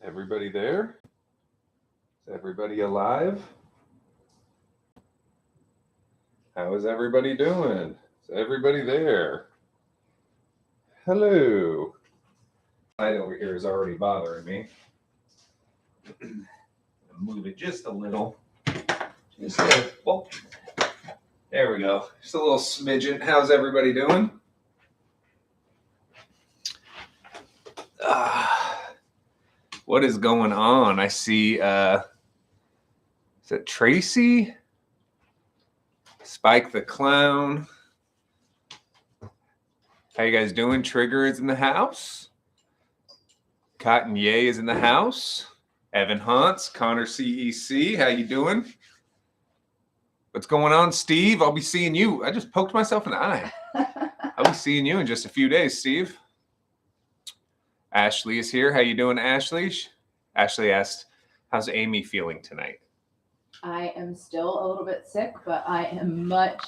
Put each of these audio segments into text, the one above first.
Everybody there? Is everybody alive? How is everybody doing? Is everybody there? Hello. Light over here is already bothering me. Move it just a little. Just a, well, there we go. Just a little smidgen. How's everybody doing? What is going on? I see, is it Tracy? Spike the Clown. How you guys doing? Trigger is in the house. Cotton Ye is in the house. Evan Hunts, Connor CEC. How you doing? What's going on, Steve? I'll be seeing you. I just poked myself in the eye. I'll be seeing you in just a few days, Steve. Ashley is here. How you doing, Ashley? Ashley asked, how's Amy feeling tonight? I am still a little bit sick, but I am much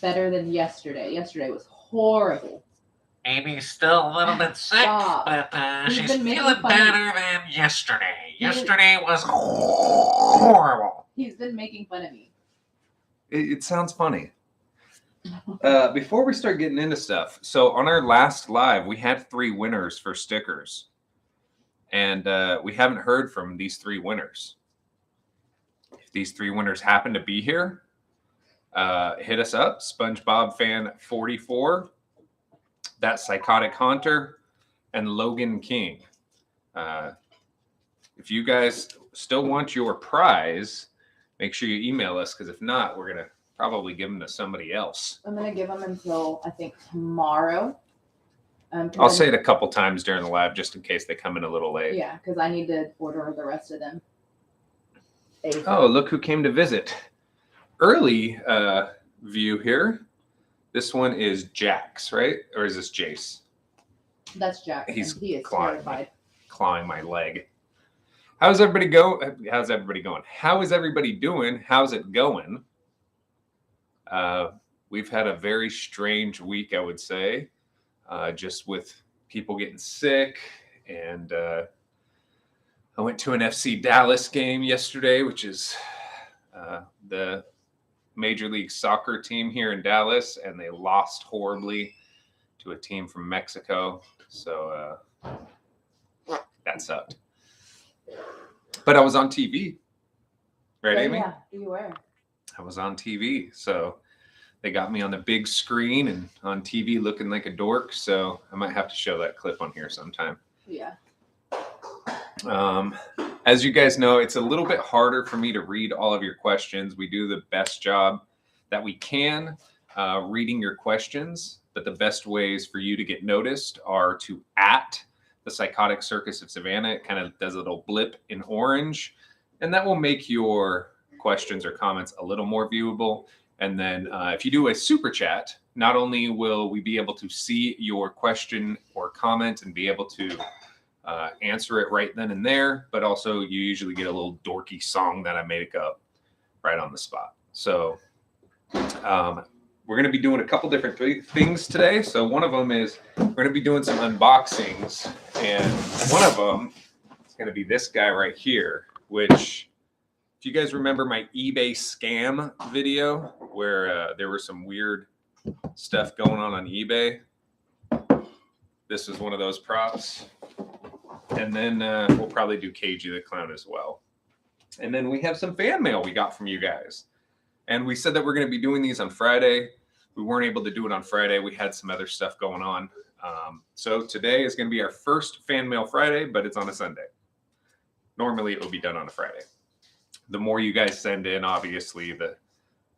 better than yesterday. Yesterday was horrible. Amy's still a little bit sick, Stop. but He's she's been making feeling fun better than yesterday. Yesterday was horrible. He's been making fun of me. It sounds funny. Before we start getting into stuff, so on our last live, we had 3 winners for stickers. And we haven't heard from these 3 winners. If these 3 winners happen to be here, hit us up. SpongeBob Fan 44, That Psychotic Hunter, and Logan King. If you guys still want your prize, make sure you email us, because if not, we're going to probably give them to somebody else. I'm going to give them until, I think, tomorrow. I'll say it a couple times during the live just in case they come in a little late. Yeah, because I need to order the rest of them. Oh, look who came to visit. Early view here. This one is Jax, right? Or is this Jace? That's Jack. He's he is clawing my leg. How's everybody going? How's everybody going? How is everybody doing? How's it going? We've had a very strange week, I would say. Just with people getting sick, and I went to an FC Dallas game yesterday, which is the Major League Soccer team here in Dallas, and they lost horribly to a team from Mexico. So that sucked. But I was on TV, right, Amy? Yeah, you were. I was on TV, so they got me on the big screen and on TV looking like a dork. So I might have to show that clip on here sometime. Yeah. As you guys know, it's a little bit harder for me to read all of your questions. We do the best job that we can reading your questions, but the best ways for you to get noticed are to @ the Psychotic Circus of Savannah. It kind of does a little blip in orange, and that will make your questions or comments a little more viewable. And then if you do a super chat, not only will we be able to see your question or comment and be able to answer it right then and there, but also you usually get a little dorky song that I make up right on the spot. So we're going to be doing a couple different things today. So one of them is we're going to be doing some unboxings, and one of them is going to be this guy right here, which, if you guys remember my eBay scam video where there was some weird stuff going on eBay, this was one of those props. And then we'll probably do KG the Clown as well. And then we have some fan mail we got from you guys. And we said that we're going to be doing these on Friday. We weren't able to do it on Friday. We had some other stuff going on. So today is going to be our first Fan Mail Friday, but it's on a Sunday. Normally it will be done on a Friday. The more you guys send in, obviously, the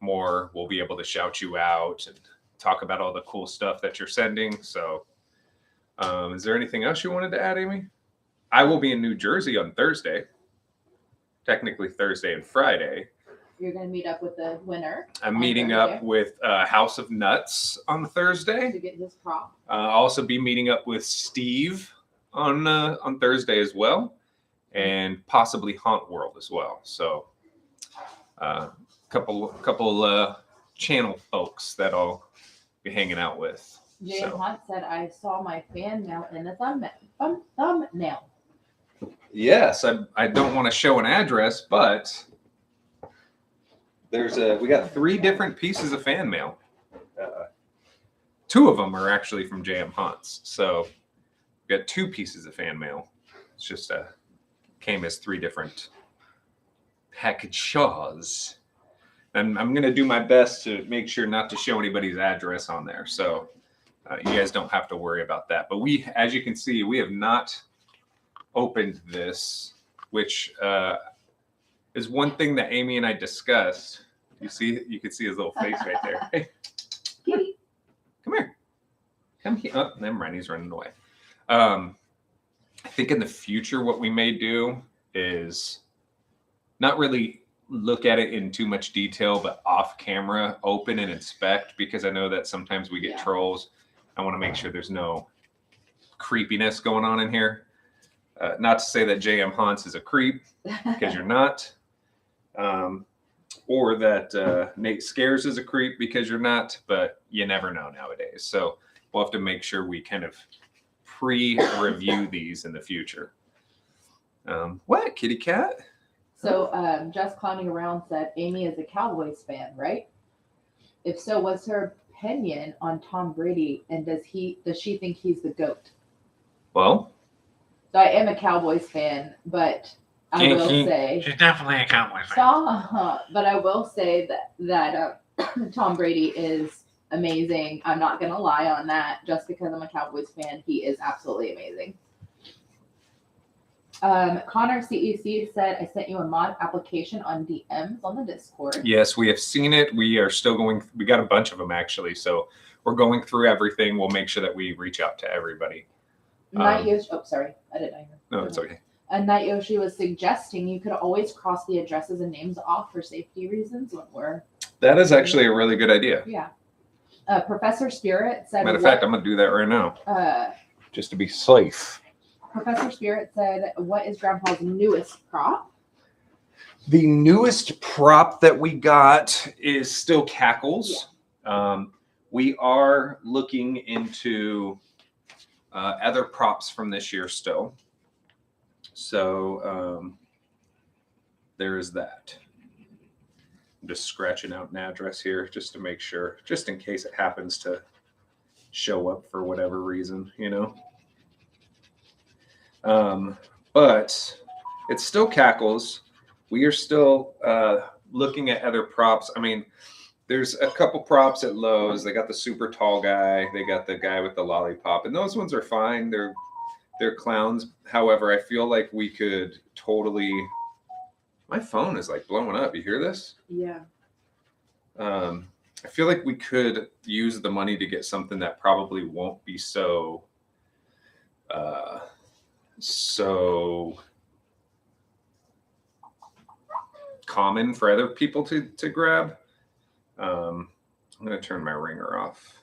more we'll be able to shout you out and talk about all the cool stuff that you're sending. So is there anything else you wanted to add, Amy? I will be in New Jersey on Thursday. Technically Thursday and Friday. You're going to meet up with the winner. I'm meeting up with House of Nuts on Thursday. To get his prop. I'll also be meeting up with Steve on Thursday as well. And possibly Haunt World as well. So couple channel folks that I'll be hanging out with. Jay Hunt said, I saw my fan mail in the thumbnail. Yes, I don't want to show an address, but we got 3 different pieces of fan mail. 2 of them are actually from JM Hunts, so we got 2 pieces of fan mail. It's just came as 3 different packages. And I'm gonna do my best to make sure not to show anybody's address on there, so you guys don't have to worry about that. But as you can see, we have not opened this, which is one thing that Amy and I discussed. You can see his little face right there. Hey, kitty, come here. Come here. Oh, never mind. He's running away. I think in the future, what we may do is not really look at it in too much detail, but off camera, open and inspect, because I know that sometimes we get trolls. I want to make sure there's no creepiness going on in here. Not to say that JM Hunts is a creep, because you're not. Or that Nate Scares is a creep, because you're not, but you never know nowadays. So we'll have to make sure we kind of pre-review these in the future. What, kitty cat? So Just Clowning Around said Amy is a Cowboys fan, right? If so, what's her opinion on Tom Brady, and does she think he's the GOAT? Well, so I am a Cowboys fan, but I will say she's definitely a Cowboys fan. But I will say that Tom Brady is amazing. I'm not gonna lie on that. Just because I'm a Cowboys fan, he is absolutely amazing. Connor CEC said, I sent you a mod application on DMs on the Discord. Yes, we have seen it. We are still we got a bunch of them actually. So we're going through everything. We'll make sure that we reach out to everybody. Night Yoshi, sorry. I didn't know. No, it's okay. Night Yoshi was suggesting you could always cross the addresses and names off for safety reasons when we're... That is actually a really good idea. Yeah. Professor Spirit said... Matter of fact, I'm going to do that right now. Just to be safe. Professor Spirit said, what is Grandpa's newest prop? The newest prop that we got is still Cackles. Yeah. We are looking into other props from this year still. So there is that. I'm just scratching out an address here just to make sure, just in case it happens to show up for whatever reason, you know. But it's still Cackles. We are still looking at other props. I mean, there's a couple props at Lowe's. They got the super tall guy. They got the guy with the lollipop, and those ones are fine. They're clowns. However, I feel like we could totally. My phone is like blowing up. You hear this? Yeah. I feel like we could use the money to get something that probably won't be so common for other people to grab. I'm going to turn my ringer off.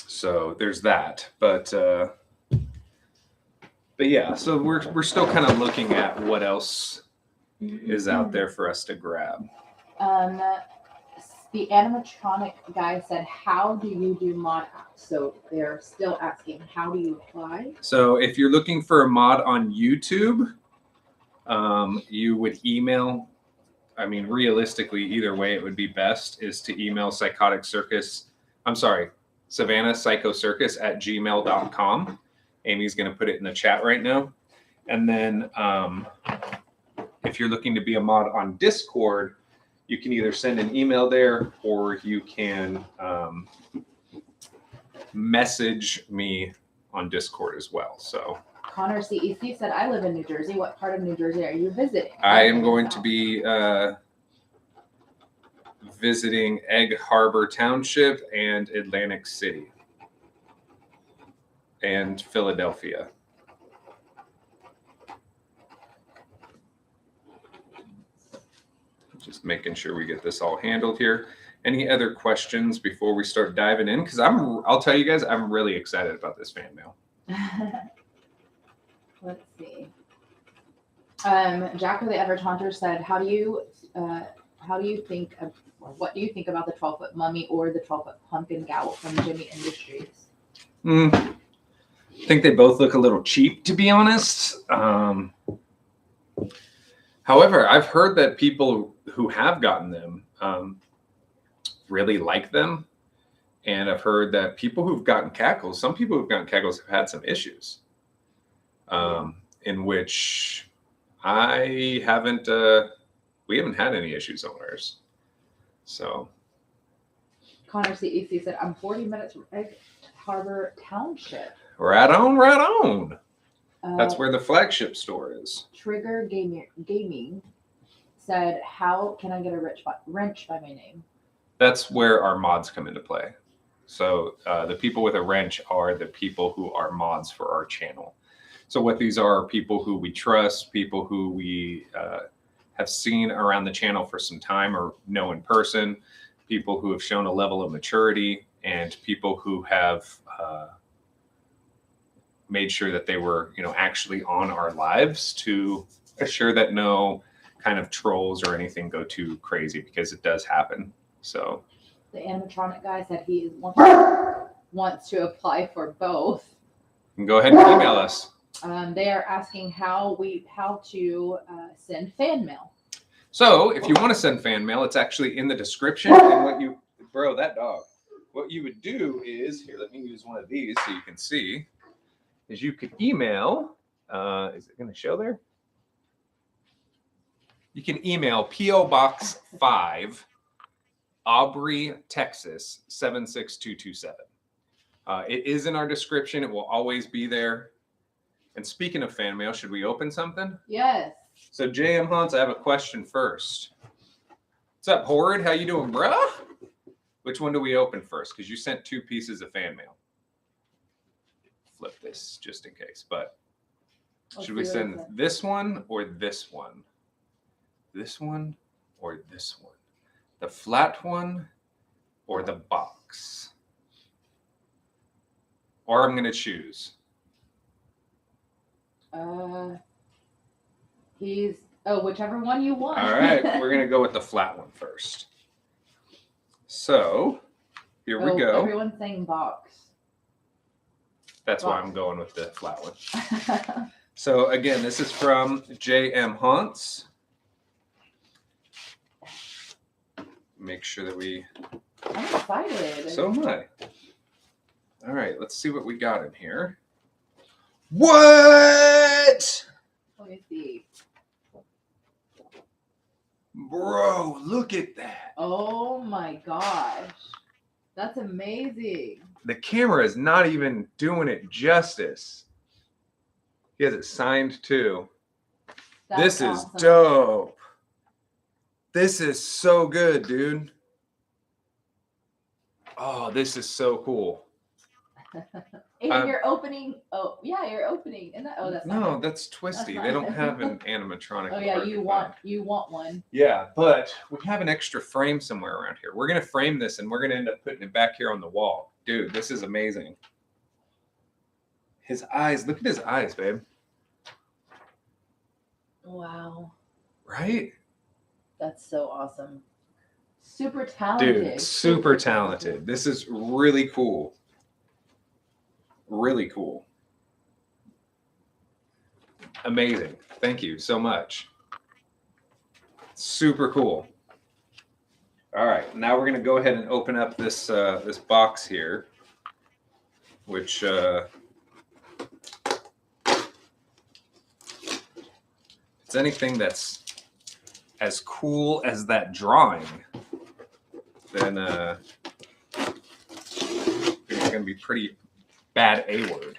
So there's that, but yeah, so we're still kind of looking at what else is out there for us to grab. The animatronic guy said, how do you do mod apps? So they're still asking, how do you apply? So if you're looking for a mod on YouTube, you would email. I mean, realistically, either way, it would be best is to email Savannah Psycho Circus at gmail.com. Amy's going to put it in the chat right now. And then if you're looking to be a mod on Discord, you can either send an email there or you can message me on Discord as well. So Connor CEC said, I live in New Jersey. What part of New Jersey are you visiting? I am going to be visiting Egg Harbor Township and Atlantic City and Philadelphia. Just making sure we get this all handled here. Any other questions before we start diving in? Because I'll tell you guys, I'm really excited about this fan mail. Let's see. Jacko the Ever Taunter said, what do you think about the 12-foot mummy or the 12-foot pumpkin gal from Jimmy Industries? think they both look a little cheap, to be honest. However, I've heard that people who have gotten them really like them. And I've heard that people who've gotten cackles, some people who've gotten cackles have had some issues in which we haven't had any issues on ours. So Connor CEC said, I'm 40 minutes from Egg Harbor Township. right on. That's where the flagship store is. Trigger Gaming said, how can I get a wrench by my name? That's where our mods come into play. So the people with a wrench are the people who are mods for our channel. So what these are people who we trust, people who we have seen around the channel for some time or know in person, people who have shown a level of maturity, and people who have made sure that they were, actually on our lives to assure that no kind of trolls or anything go too crazy, because it does happen. So the animatronic guy said he wants to apply for both. You can go ahead and email us. They are asking how to send fan mail. So if you want to send fan mail, it's actually in the description. And what you would do is, here, let me use one of these so you can see, is you could email, is it going to show there? You can email P.O. Box 5, Aubrey, Texas, 76227. It is in our description. It will always be there. And speaking of fan mail, should we open something? Yes. So J.M. Hans, I have a question first. What's up, Horde? How you doing, bruh? Which one do we open first? Because you sent 2 pieces of fan mail. Flip this just in case. But should we send this one or this one? This one or this one? The flat one or the box? Or I'm going to choose. Whichever one you want. All right, we're going to go with the flat one first. So, here we go. Everyone's saying box. That's why I'm going with the flat one. So, again, this is from J.M. Hans. Make sure that I'm excited. So am I. All right, let's see what we got in here. What? Let me see. Bro, look at that. Oh my gosh. That's amazing. The camera is not even doing it justice. He has it signed too. This is dope. This is so good, dude. Oh, this is so cool. And you're opening. Oh, yeah, you're opening. And that's no, that's twisty. They don't have an animatronic. Oh yeah, you want one. Yeah, but we have an extra frame somewhere around here. We're gonna frame this and we're gonna end up putting it back here on the wall. Dude, this is amazing. His eyes, look at his eyes, babe. Wow. Right? That's so awesome. Super talented. Dude, super talented. This is really cool. Really cool. Amazing. Thank you so much. Super cool. All right, now we're going to go ahead and open up this this box here, which it's anything that's as cool as that drawing, then it's going to be pretty bad A-word.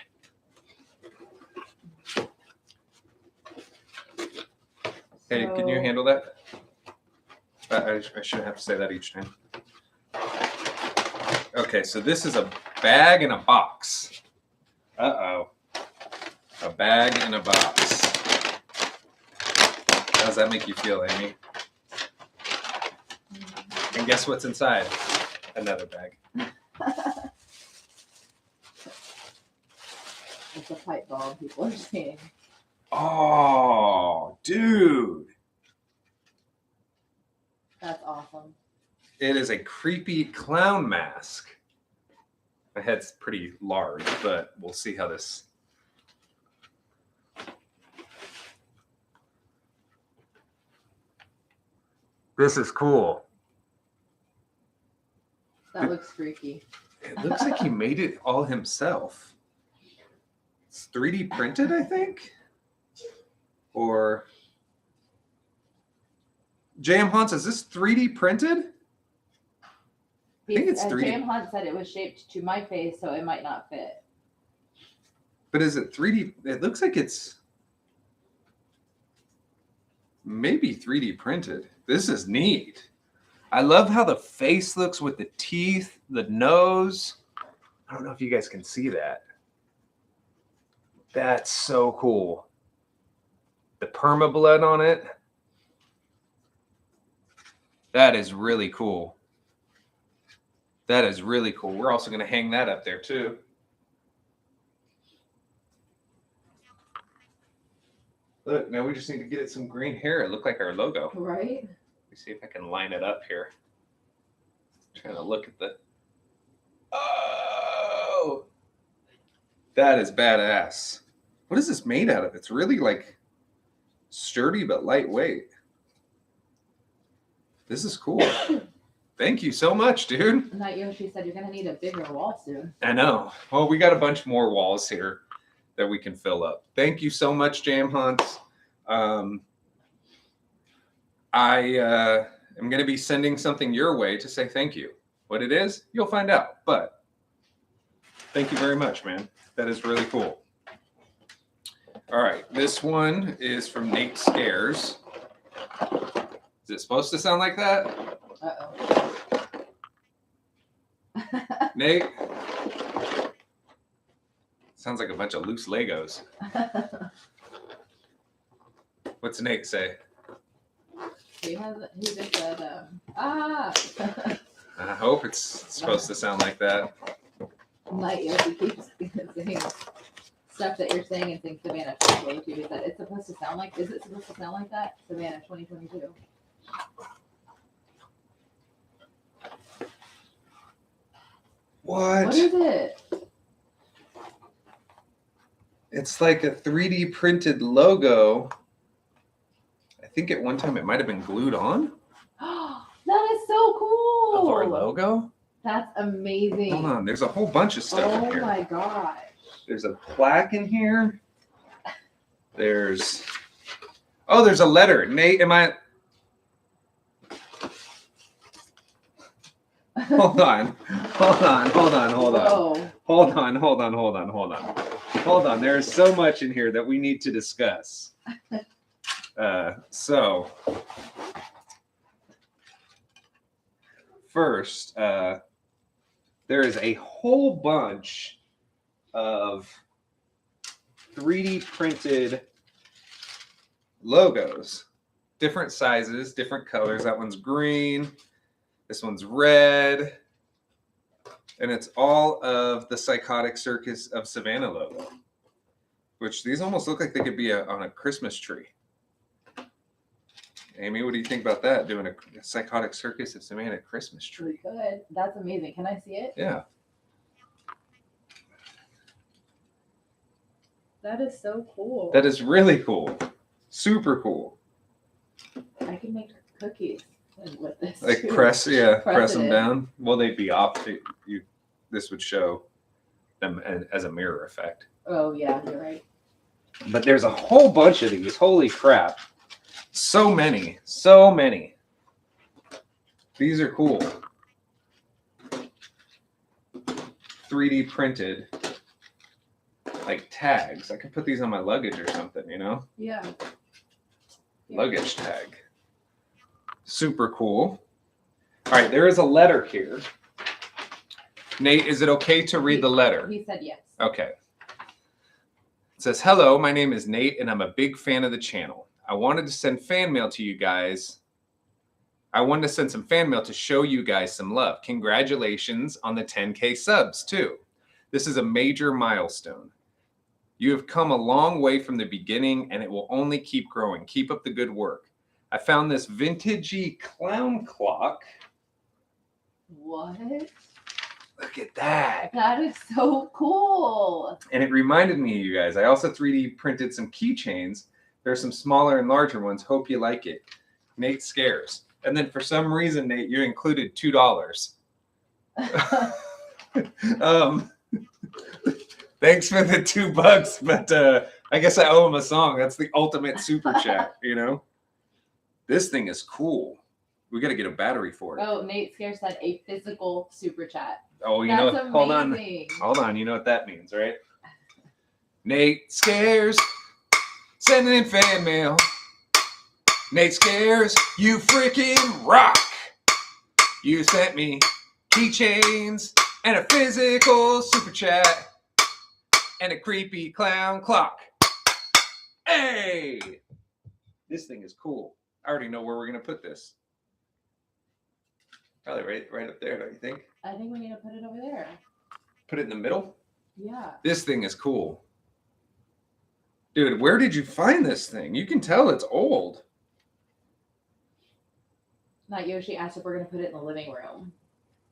Hey, can you handle that? I shouldn't have to say that each time. Okay, so this is a bag and a box. Uh-oh. A bag and a box. How does that make you feel, Amy? And guess what's inside? Another bag. It's a pipe bomb, people are saying. Oh, dude. That's awesome. It is a creepy clown mask. My head's pretty large, but we'll see how this This is cool. That looks freaky. It looks like he made it all himself. It's 3D printed, I think. Or J.M. Hunt, is this 3D printed? I think it's 3D. J.M. Hunt said it was shaped to my face, so it might not fit. But is it 3D? It looks like it's maybe 3D printed. This is neat. I love how the face looks with the teeth, the nose. I don't know if you guys can see that. That's so cool. The perma blood on it. That is really cool. That is really cool. We're also going to hang that up there too. Look, now we just need to get it some green hair. It looked like our logo. Right? Let me see if I can line it up here. I'm trying to look at the... Oh! That is badass. What is this made out of? It's really like sturdy but lightweight. This is cool. Thank you so much, dude. And that Yoshi said you're going to need a bigger wall soon. I know. Well, we got a bunch more walls here that we can fill up. Thank you so much, Jam Hunt. I am going to be sending something your way to say thank you. What it is, you'll find out. But thank you very much, man. That is really cool. All right. This one is from Nate Scares. Is it supposed to sound like that? Uh-oh. Nate? Sounds like a bunch of loose Legos. What's Nate say? He just said, ah! I hope it's supposed to sound like that. Night Yoshi keeps saying stuff that you're saying and thinks Savannah way too. Is that it's supposed to sound like? Is it supposed to sound like that? Savannah 2022. What is it? It's like a 3D printed logo. I think at one time it might have been glued on. That is so cool. Of our logo? That's amazing. Hold on, there's a whole bunch of stuff in here. Oh my gosh. There's a plaque in here. There's a letter. Nate, am I... Hold on. There's so much in here that we need to discuss. First, there is a whole bunch of 3D printed logos, different sizes, different colors. That one's green. This one's red. And it's all of the Psychotic Circus of Savannah logo, which these almost look like they could be on a Christmas tree. Amy, what do you think about that? Doing a Psychotic Circus of Savannah Christmas tree. We could. That's amazing. Can I see it? Yeah. That is so cool. That is really cool. Super cool. I can make cookies with this. Like too. press them in. down. Well, they'd be off. This would show them as a mirror effect. Oh yeah, you're right. But there's a whole bunch of these. Holy crap. So many. These are cool. 3D printed, like tags. I could put these on my luggage or something, you know? Yeah. Luggage tag. Super cool. All right, there is a letter here. Nate, is it okay to read the letter? He said yes. Okay. It says, hello, my name is Nate, and I'm a big fan of the channel. I wanted to send fan mail to you guys. I wanted to send some fan mail to show you guys some love. Congratulations on the 10K subs, too. This is a major milestone. You have come a long way from the beginning, and it will only keep growing. Keep up the good work. I found this vintagey clown clock. What? Look at that. That is so cool. And it reminded me of you guys. I also 3D printed some keychains. There's some smaller and larger ones. Hope you like it. Nate Scares. And then for some reason, Nate, you included $2. Thanks for the $2, but I guess I owe him a song. That's the ultimate super chat, you know? This thing is cool. We got to get a battery for it. Oh, Nate Scare said a physical super chat. Oh, you That's know, amazing. hold on. You know what that means, right? Nate Scares, sending in fan mail. Nate Scares, you freaking rock. You sent me keychains and a physical super chat and a creepy clown clock. Hey! This thing is cool. I already know where we're going to put this. Probably right up there, don't you think? I think we need to put it over there. Put it in the middle? Yeah. This thing is cool. Dude, where did you find this thing? You can tell it's old. Not Yoshi asked if we're going to put it in the living room.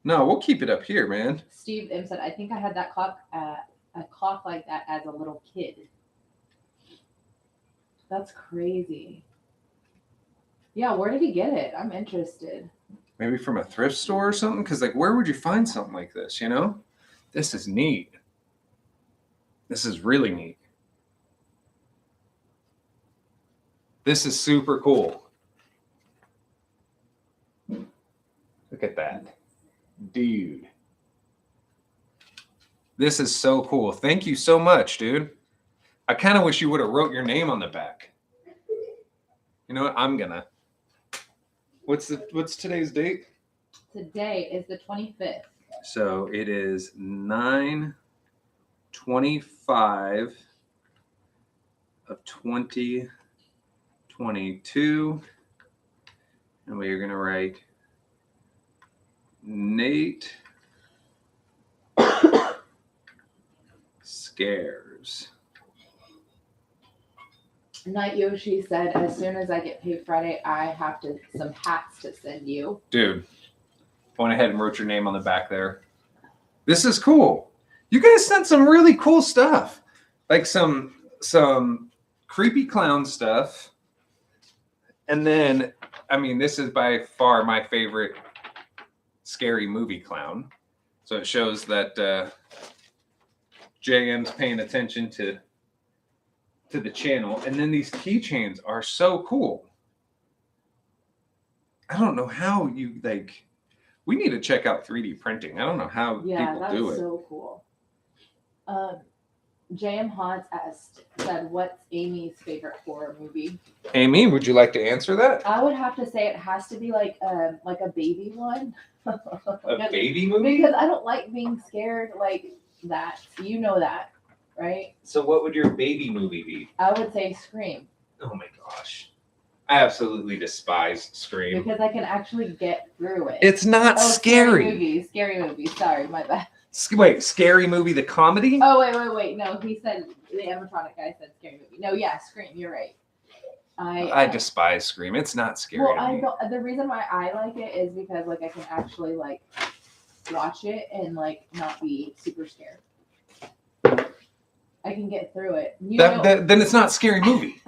No, we'll keep it up here, man. Steve M said, I think I had that clock, a clock like that as a little kid. That's crazy. Yeah, where did he get it? I'm interested. Maybe from a thrift store or something? Because, like, where would you find something like this, you know? This is neat. This is really neat. This is super cool. Look at that. Dude. This is so cool. Thank you so much, dude. I kind of wish you would have wrote your name on the back. You know what? I'm gonna. What's today's date? Today is the 25th. So it is 9/25 of 2022. And we are going to write Nate Scares. Night Yoshi said, as soon as I get paid Friday, I have some hats to send you. Dude, I went ahead and wrote your name on the back there. This is cool. You guys sent some really cool stuff. Like some creepy clown stuff. And then, I mean, this is by far my favorite scary movie clown. So it shows that JM's paying attention to the channel. And then these keychains are so cool. I don't know how you, like, we need to check out 3D printing. I don't know how people do it. Yeah, that's so cool. JM Hans said, what's Amy's favorite horror movie? Amy, would you like to answer that? I would have to say it has to be like a baby one. A baby movie? Because I don't like being scared like that. You know that, right? So what would your baby movie be? I would say Scream. Oh my gosh. I absolutely despise Scream. Because I can actually get through it. It's not scary. Scary movie. Sorry, my bad. Wait, Scary Movie, the comedy? Oh, wait. No, he said, the animatronic guy said Scary Movie. No, yeah, Scream. You're right. I despise Scream. It's not scary. Well, I don't. The reason why I like it is because like I can actually like watch it and like not be super scared. I can get through it. Then it's not a scary movie.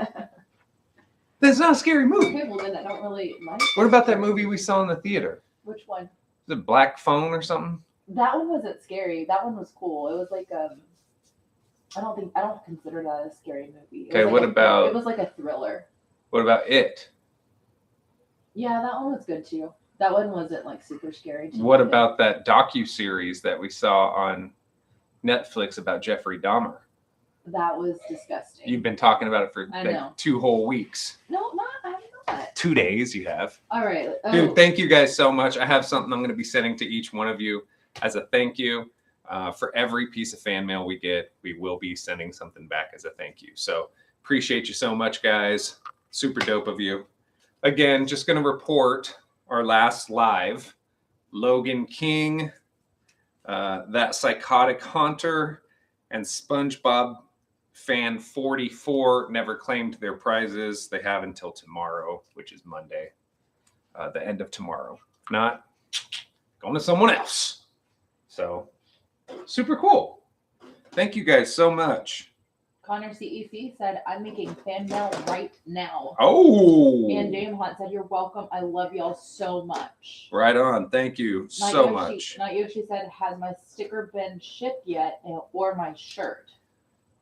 That's not a scary movie. Okay, well then I don't really like. What about that movie we saw in the theater? Which one? The Black Phone or something? That one wasn't scary. That one was cool. It was like I don't consider that a scary movie. Okay, what about? It was like a thriller. What about It? Yeah, that one was good too. That one wasn't like super scary. What about that docu-series that we saw on Netflix about Jeffrey Dahmer? That was disgusting. You've been talking about it for like 2 whole weeks. No, I don't know that. 2 days you have. All right. Dude, thank you guys so much. I have something I'm going to be sending to each one of you as a thank you. For every piece of fan mail we get, we will be sending something back as a thank you. So appreciate you so much, guys. Super dope of you. Again, just going to report our last live. Logan King, That Psychotic Haunter, and SpongeBob Fan 44 never claimed their prizes. They have until tomorrow, which is Monday, the end of tomorrow. If not, going to someone else. So, super cool. Thank you guys so much. Connor CEC said, I'm making fan mail right now. Oh. And Dame Hunt said, you're welcome. I love y'all so much. Right on. Thank you so much. Not Yoshi said, has my sticker been shipped yet or my shirt?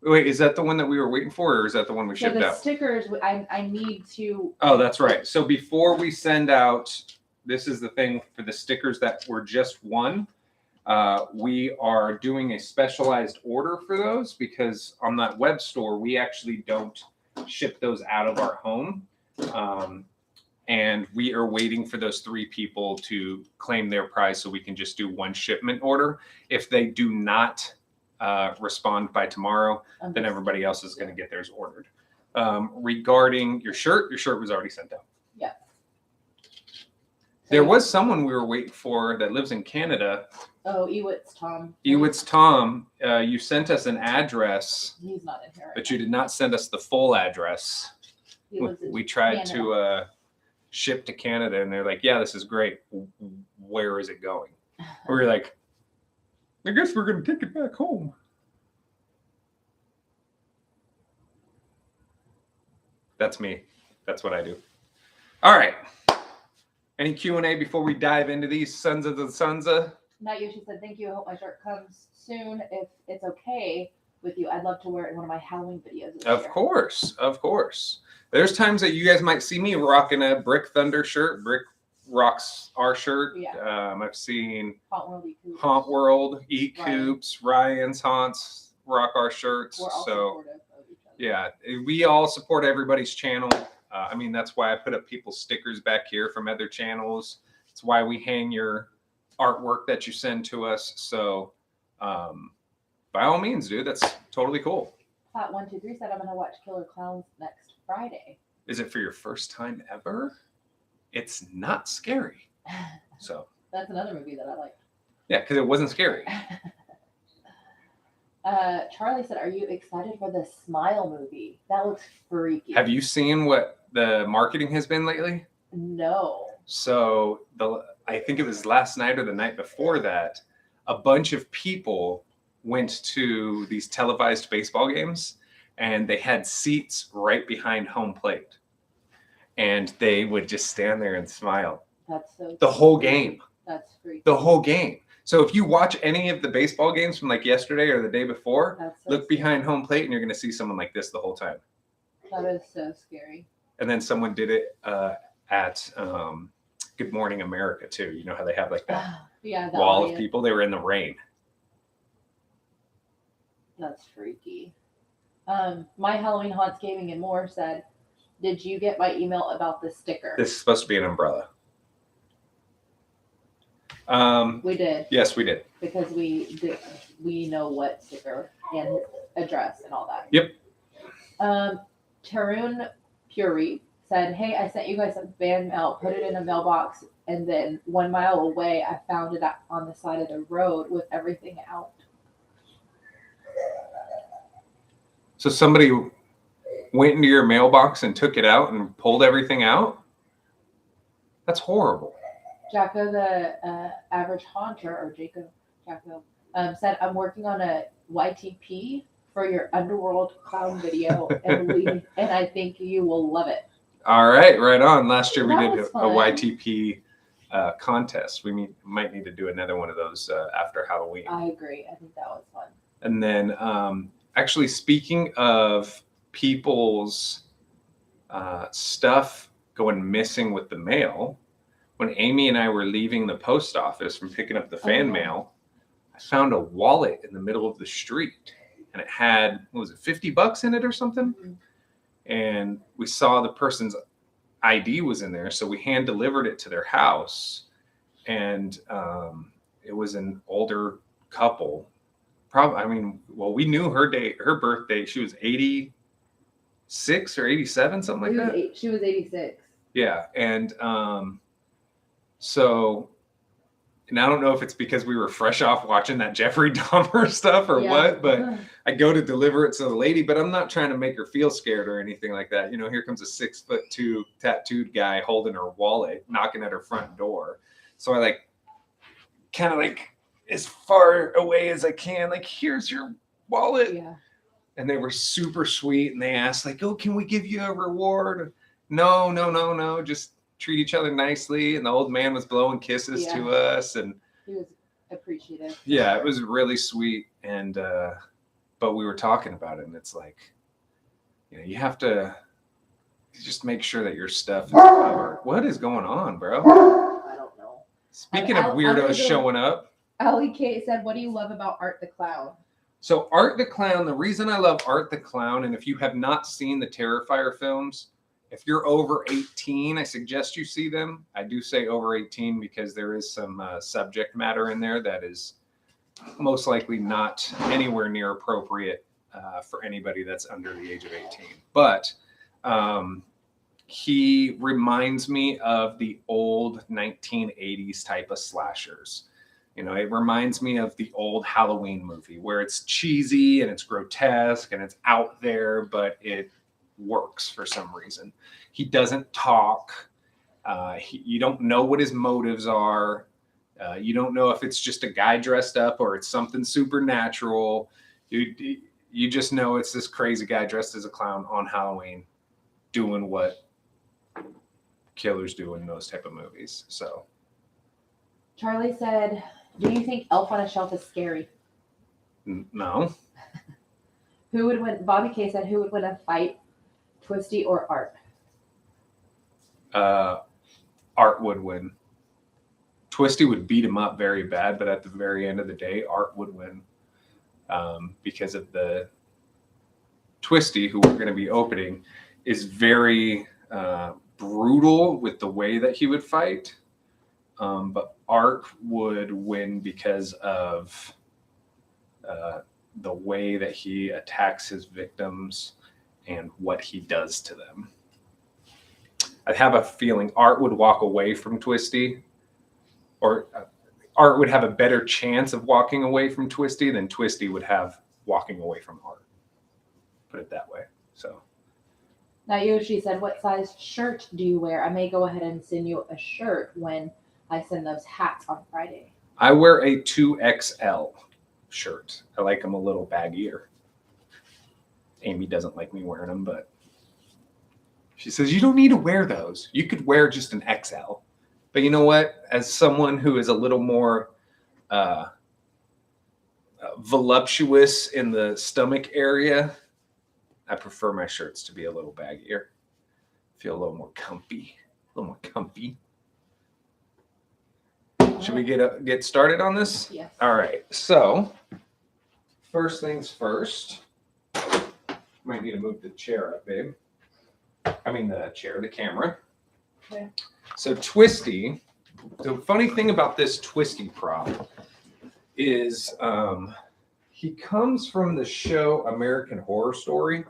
Wait, is that the one that we were waiting for, or is that the one we shipped the out? Stickers, I need to. Oh, that's right. So before we send out, this is the thing for the stickers that were just one. We are doing a specialized order for those because on that web store, we actually don't ship those out of our home. And we are waiting for those 3 people to claim their prize so we can just do one shipment order. If they do not respond by tomorrow, then everybody else is going to get theirs ordered. Regarding your shirt was already sent out. Yeah. There was someone we were waiting for that lives in Canada. Oh, Ewit's Tom. Ewit's Tom. You sent us an address. He's not in here. Right but you did not send us the full address. We tried to ship to Canada, and they're like, "Yeah, this is great. Where is it going?" We were like, "I guess we're going to take it back home." That's me. That's what I do. All right. Any Q&A before we dive into these sons of the Sunza? Not Yoshi said, thank you. I hope my shirt comes soon. If it's okay with you, I'd love to wear it in one of my Halloween videos. Of course. Of course. There's times that you guys might see me rocking a Brick Thunder shirt. Brick rocks our shirt. Yeah. I've seen Haunt World, E-Coops, Ryan's Haunts rock our shirts. We're all so supportive of each other. yeah, we all support everybody's channel. I mean, that's why I put up people's stickers back here from other channels. It's why we hang your artwork that you send to us. So by all means, dude, that's totally cool. Plat123 said, I'm going to watch Killer Clowns next Friday. Is it for your first time ever? It's not scary. So that's another movie that I like. Yeah, because it wasn't scary. Charlie said, are you excited for the Smile movie? That looks freaky. Have you seen what the marketing has been lately? No. So I think it was last night or the night before that, a bunch of people went to these televised baseball games, and they had seats right behind home plate. And they would just stand there and smile. That's so the whole game. That's freaky. The whole game. So if you watch any of the baseball games from like yesterday or the day before, look behind home plate and you're going to see someone like this the whole time. That is so scary. And then someone did it at Good Morning America too. You know how they have like that wall of people? They were in the rain. That's freaky. My Halloween Haunts Gaming and More said, did you get my email about the sticker? This is supposed to be an umbrella. We did. Yes, we did. Because we know what sticker and his address and all that. Yep. Tarun Puri said, hey, I sent you guys some fan mail, put it in a mailbox, and then 1 mile away, I found it on the side of the road with everything out. So somebody went into your mailbox and took it out and pulled everything out? That's horrible. Jacko, the average haunter, or Jacko, said, I'm working on a YTP for your Underworld Clown video, and I think you will love it. All right, right on. Last year we did a fun. YTP contest. We might need to do another one of those after Halloween. I agree. I think that was fun. And then actually speaking of people's stuff going missing with the mail, when Amy and I were leaving the post office from picking up the fan mail, I found a wallet in the middle of the street, and it had, what was it, $50 in it or something? Mm-hmm. And we saw the person's ID was in there, so we hand delivered it to their house, and it was an older couple. We knew her birthday. She was 86 or 87, something like that. She was 86. Yeah, and so, and I don't know if it's because we were fresh off watching that Jeffrey Dahmer stuff or what, but I go to deliver it to the lady, but I'm not trying to make her feel scared or anything like that. You know, here comes a 6'2" tattooed guy holding her wallet, knocking at her front door. So I kind of as far away as I can, here's your wallet. Yeah. and they were super sweet, and they asked like, "Oh, can we give you a reward?" No, no, no, no. Just treat each other nicely. And the old man was blowing kisses to us, and he was appreciative. yeah, it was really sweet. And but we were talking about it, and it's like, you know, you have to just make sure that your stuff is covered. What is going on, bro? I don't know. Speaking of weirdos showing up. Allie K said, "What do you love about Art the Clown?" So Art the Clown, the reason I love Art the Clown, and if you have not seen the Terrifier films, if you're over 18, I suggest you see them. I do say over 18 because there is some subject matter in there that is most likely not anywhere near appropriate for anybody that's under the age of 18. But he reminds me of the old 1980s type of slashers. You know, it reminds me of the old Halloween movie where it's cheesy and it's grotesque and it's out there, but it works for some reason. He doesn't talk. You don't know what his motives are. You don't know if it's just a guy dressed up or it's something supernatural. You just know it's this crazy guy dressed as a clown on Halloween doing what killers do in those type of movies. So Charlie said, "Do you think Elf on a Shelf is scary?" No. Who would win? Bobby K said, "Who would win a fight, Twisty or Art?" Art would win. Twisty would beat him up very bad, but at the very end of the day, Art would win because of the Twisty, who we're going to be opening, is very brutal with the way that he would fight. But Art would win because of the way that he attacks his victims and what he does to them. I have a feeling Art would walk away from Twisty, or Art would have a better chance of walking away from Twisty than Twisty would have walking away from Art. Put it that way. So. Now Yoshi said, "What size shirt do you wear? I may go ahead and send you a shirt when I send those hats on Friday." I wear a 2XL shirt. I like them a little baggier. Amy doesn't like me wearing them, but she says, "You don't need to wear those. You could wear just an XL." But you know what? As someone who is a little more voluptuous in the stomach area, I prefer my shirts to be a little baggier. Feel a little more comfy. A little more comfy. Should we get started on this? Yes. All right. So, first things first. Might need to move the chair up, babe. I mean the chair, the camera. Okay. So Twisty, the funny thing about this Twisty prop is he comes from the show American Horror Story.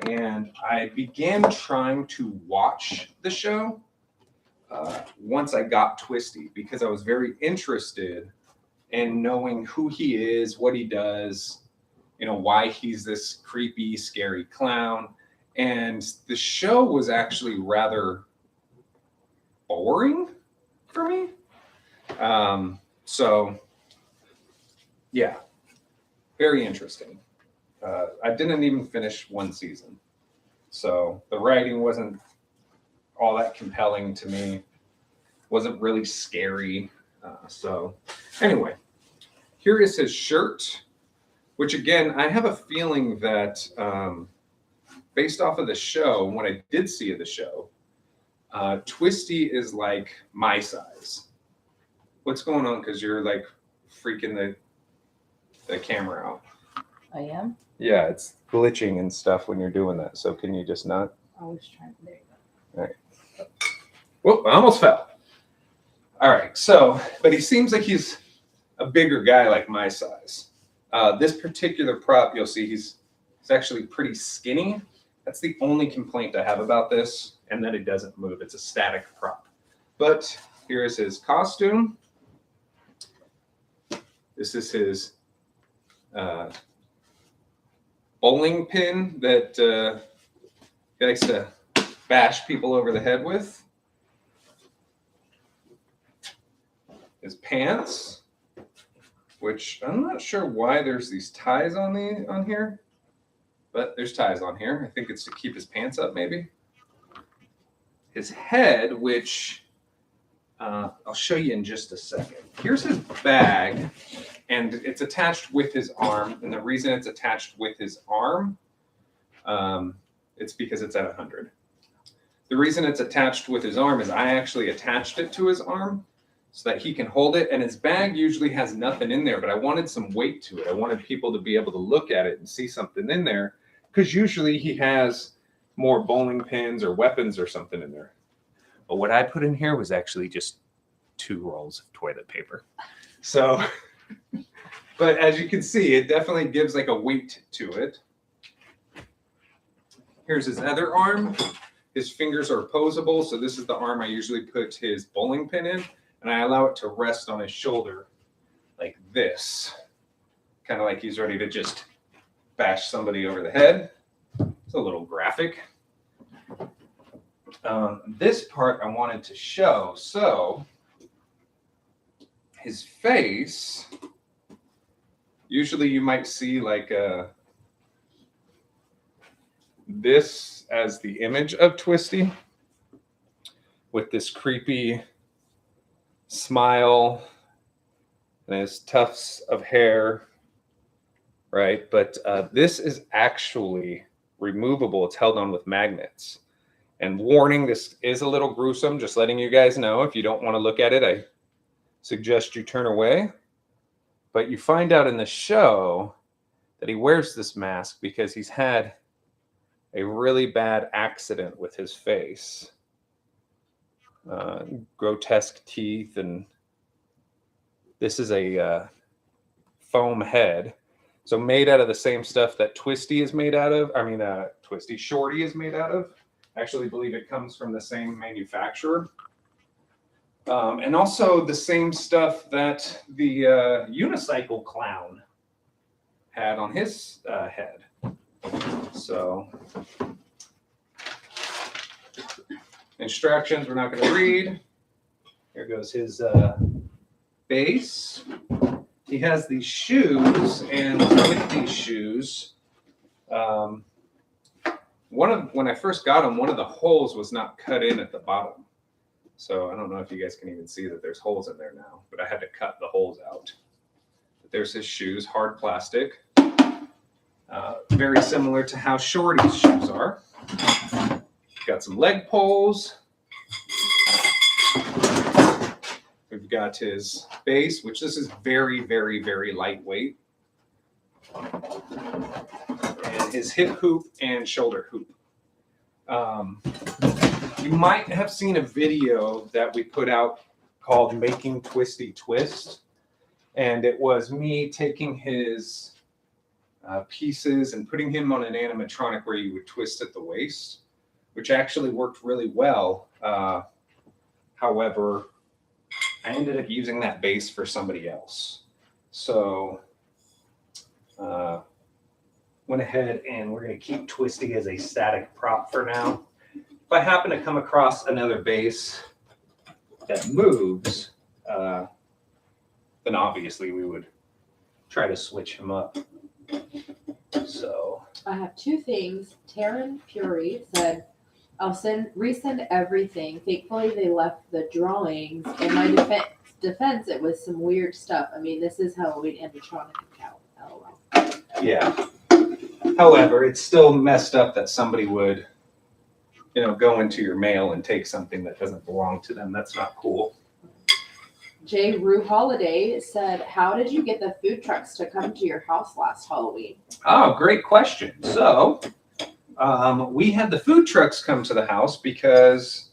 And I began trying to watch the show once I got Twisty because I was very interested in knowing who he is, what he does, you know, why he's this creepy, scary clown. And the show was actually rather boring for me. So, yeah, very interesting. I didn't even finish one season. So the writing wasn't all that compelling to me. Wasn't really scary. So anyway, here is his shirt, which again, I have a feeling that based off of the show, when I did see the show, Twisty is like my size. What's going on? Because you're like freaking the camera out. I am? Yeah, it's glitching and stuff when you're doing that. So can you just not? I was trying. There you All right. Whoop, I almost fell. All right. So, but he seems like he's a bigger guy like my size. This particular prop, you'll see he's actually pretty skinny. That's the only complaint I have about this, and that it doesn't move. It's a static prop. But here is his costume. This is his bowling pin that he likes to bash people over the head with. His pants, which I'm not sure why there's these ties on here. but there's ties on here. I think it's to keep his pants up, maybe. His head, which I'll show you in just a second. Here's his bag, and it's attached with his arm. And the reason it's attached with his arm, it's because it's at 100. The reason it's attached with his arm is I actually attached it to his arm so that he can hold it. And his bag usually has nothing in there, but I wanted some weight to it. I wanted people to be able to look at it and see something in there, because usually he has more bowling pins or weapons or something in there. But what I put in here was actually just 2 rolls of toilet paper. So, but as you can see, it definitely gives like a weight to it. Here's his other arm. His fingers are opposable. So this is the arm I usually put his bowling pin in, and I allow it to rest on his shoulder like this. Kind of like he's ready to just bash somebody over the head. It's a little graphic. This part I wanted to show. So his face, usually you might see like this as the image of Twisty with this creepy smile and his tufts of hair, right? But this is actually removable. It's held on with magnets. And warning, this is a little gruesome, just letting you guys know. If you don't want to look at it, I suggest you turn away. But you find out in the show that he wears this mask because he's had a really bad accident with his face. Grotesque teeth, and this is a foam head. So made out of the same stuff that Twisty is made out of. I mean, Shorty is made out of. I actually believe it comes from the same manufacturer. And also the same stuff that the unicycle clown had on his head. So, instructions we're not going to read. Here goes his base. He has these shoes, and with these shoes, when I first got them, one of the holes was not cut in at the bottom. So I don't know if you guys can even see that there's holes in there now, but I had to cut the holes out. But there's his shoes, hard plastic. Very similar to how Shorty's shoes are. Got some leg poles. We've got his base, which this is very, very, very lightweight. And his hip hoop and shoulder hoop. You might have seen a video that we put out called Making Twisty Twist. And it was me taking his pieces and putting him on an animatronic where you would twist at the waist, which actually worked really well. However, I ended up using that base for somebody else. So went ahead and we're going to keep Twisty as a static prop for now. If I happen to come across another base that moves, then obviously we would try to switch him up. So I have 2 things. Taryn Fury said, I'll resend everything. Thankfully, they left the drawings. In my defense, it was some weird stuff. I mean, this is Halloween animatronic account. LOL. yeah. However, it's still messed up that somebody would, go into your mail and take something that doesn't belong to them. That's not cool. J. Rue Holiday said, how did you get the food trucks to come to your house last Halloween? Oh, great question. So we had the food trucks come to the house because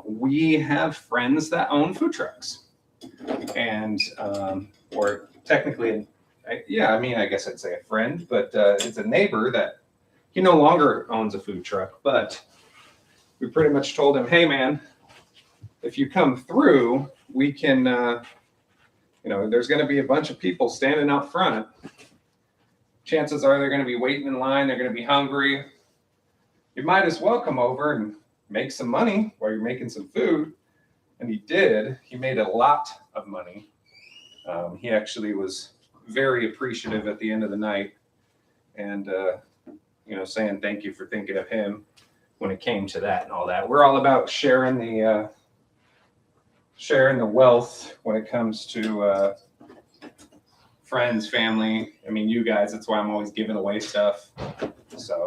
we have friends that own food trucks. And, or technically, I guess I'd say a friend, but it's a neighbor that he no longer owns a food truck. But we pretty much told him, hey, man, if you come through, we can, there's going to be a bunch of people standing out front. Chances are they're going to be waiting in line. They're going to be hungry. You might as well come over and make some money while you're making some food. And he did. He made a lot of money. He actually was very appreciative at the end of the night. And saying thank you for thinking of him when it came to that and all that. We're all about sharing the wealth when it comes to friends, family. I mean, you guys, that's why I'm always giving away stuff. So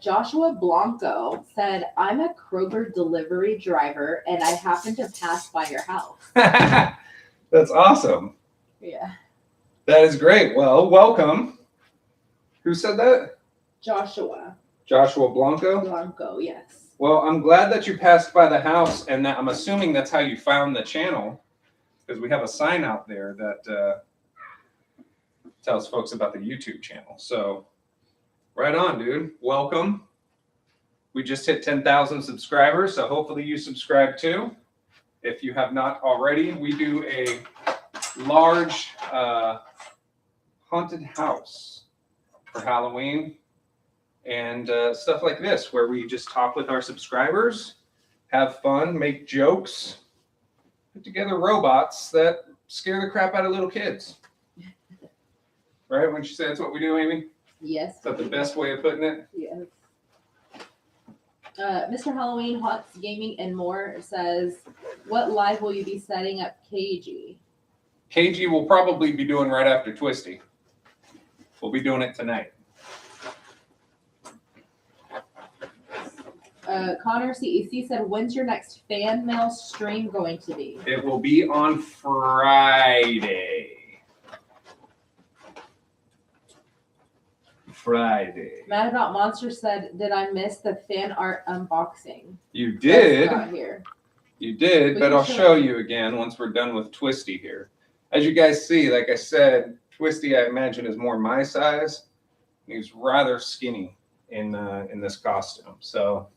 Joshua Blanco said, I'm a Kroger delivery driver and I happen to pass by your house. that's awesome. Yeah. That is great. Well, welcome. Who said that? Joshua Blanco? Blanco, yes. Well, I'm glad that you passed by the house, and that I'm assuming that's how you found the channel, because we have a sign out there that tells folks about the YouTube channel. So right on, dude. Welcome. We just hit 10,000 subscribers, so hopefully you subscribe too. If you have not already, we do a large haunted house for Halloween and stuff like this, where we just talk with our subscribers, have fun, make jokes, put together robots that scare the crap out of little kids. Right? Wouldn't you say that's what we do, Amy? Yes. Is that the best way of putting it? Yes. Mr. Halloween, Hots Gaming, and More says, what live will you be setting up KG? KG will probably be doing right after Twisty. We'll be doing it tonight. Connor CEC said, when's your next fan mail stream going to be? It will be on Friday. Mad About Monster said, did I miss the fan art unboxing? You did. That's not here. You did, but I'll show you again once we're done with Twisty here. As you guys see, like I said, Twisty, I imagine, is more my size. He's rather skinny in this costume. So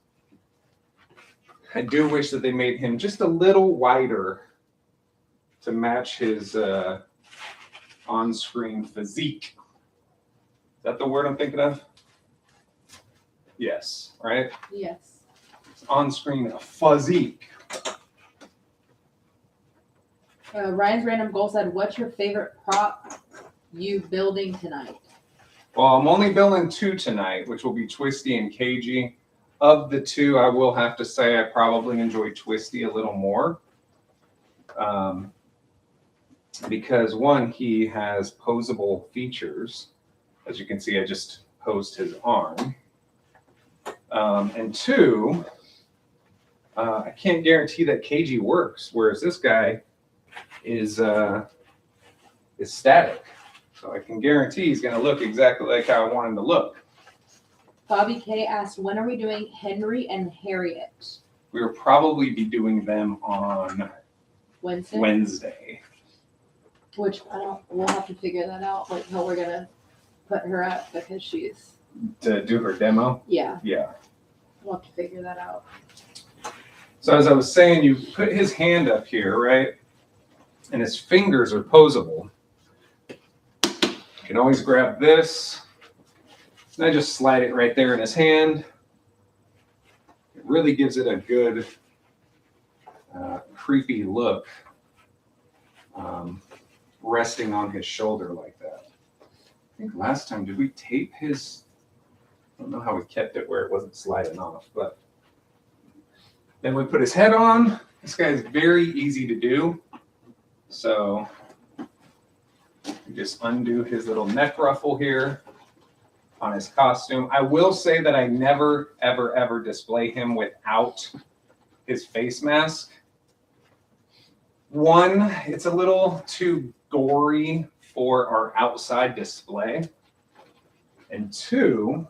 I do wish that they made him just a little wider to match his on-screen physique. Is that the word I'm thinking of? Yes, right? Yes. On-screen physique. Ryan's Random Goal said, what's your favorite prop you building tonight? Well, I'm only building 2 tonight, which will be Twisty and KG. Of the 2, I will have to say I probably enjoy Twisty a little more. Because one, he has posable features. As you can see, I just posed his arm. And 2, I can't guarantee that KG works, whereas this guy is static. So I can guarantee he's going to look exactly like how I want him to look. Bobby K asked, when are we doing Henry and Harriet? We will probably be doing them on Wednesday. Which we'll have to figure that out, like how we're going to put her up because she's... To do her demo? Yeah. Yeah. We'll have to figure that out. So as I was saying, you put his hand up here, right? And his fingers are posable. You can always grab this. And I just slide it right there in his hand. It really gives it a good creepy look, resting on his shoulder like that. I think last time, did we tape his... I don't know how we kept it where it wasn't sliding off, but then we put his head on. This guy is very easy to do. So you just undo his little neck ruffle here on his costume. I will say that I never, ever, ever display him without his face mask. One, it's a little too gory for our outside display. And 2,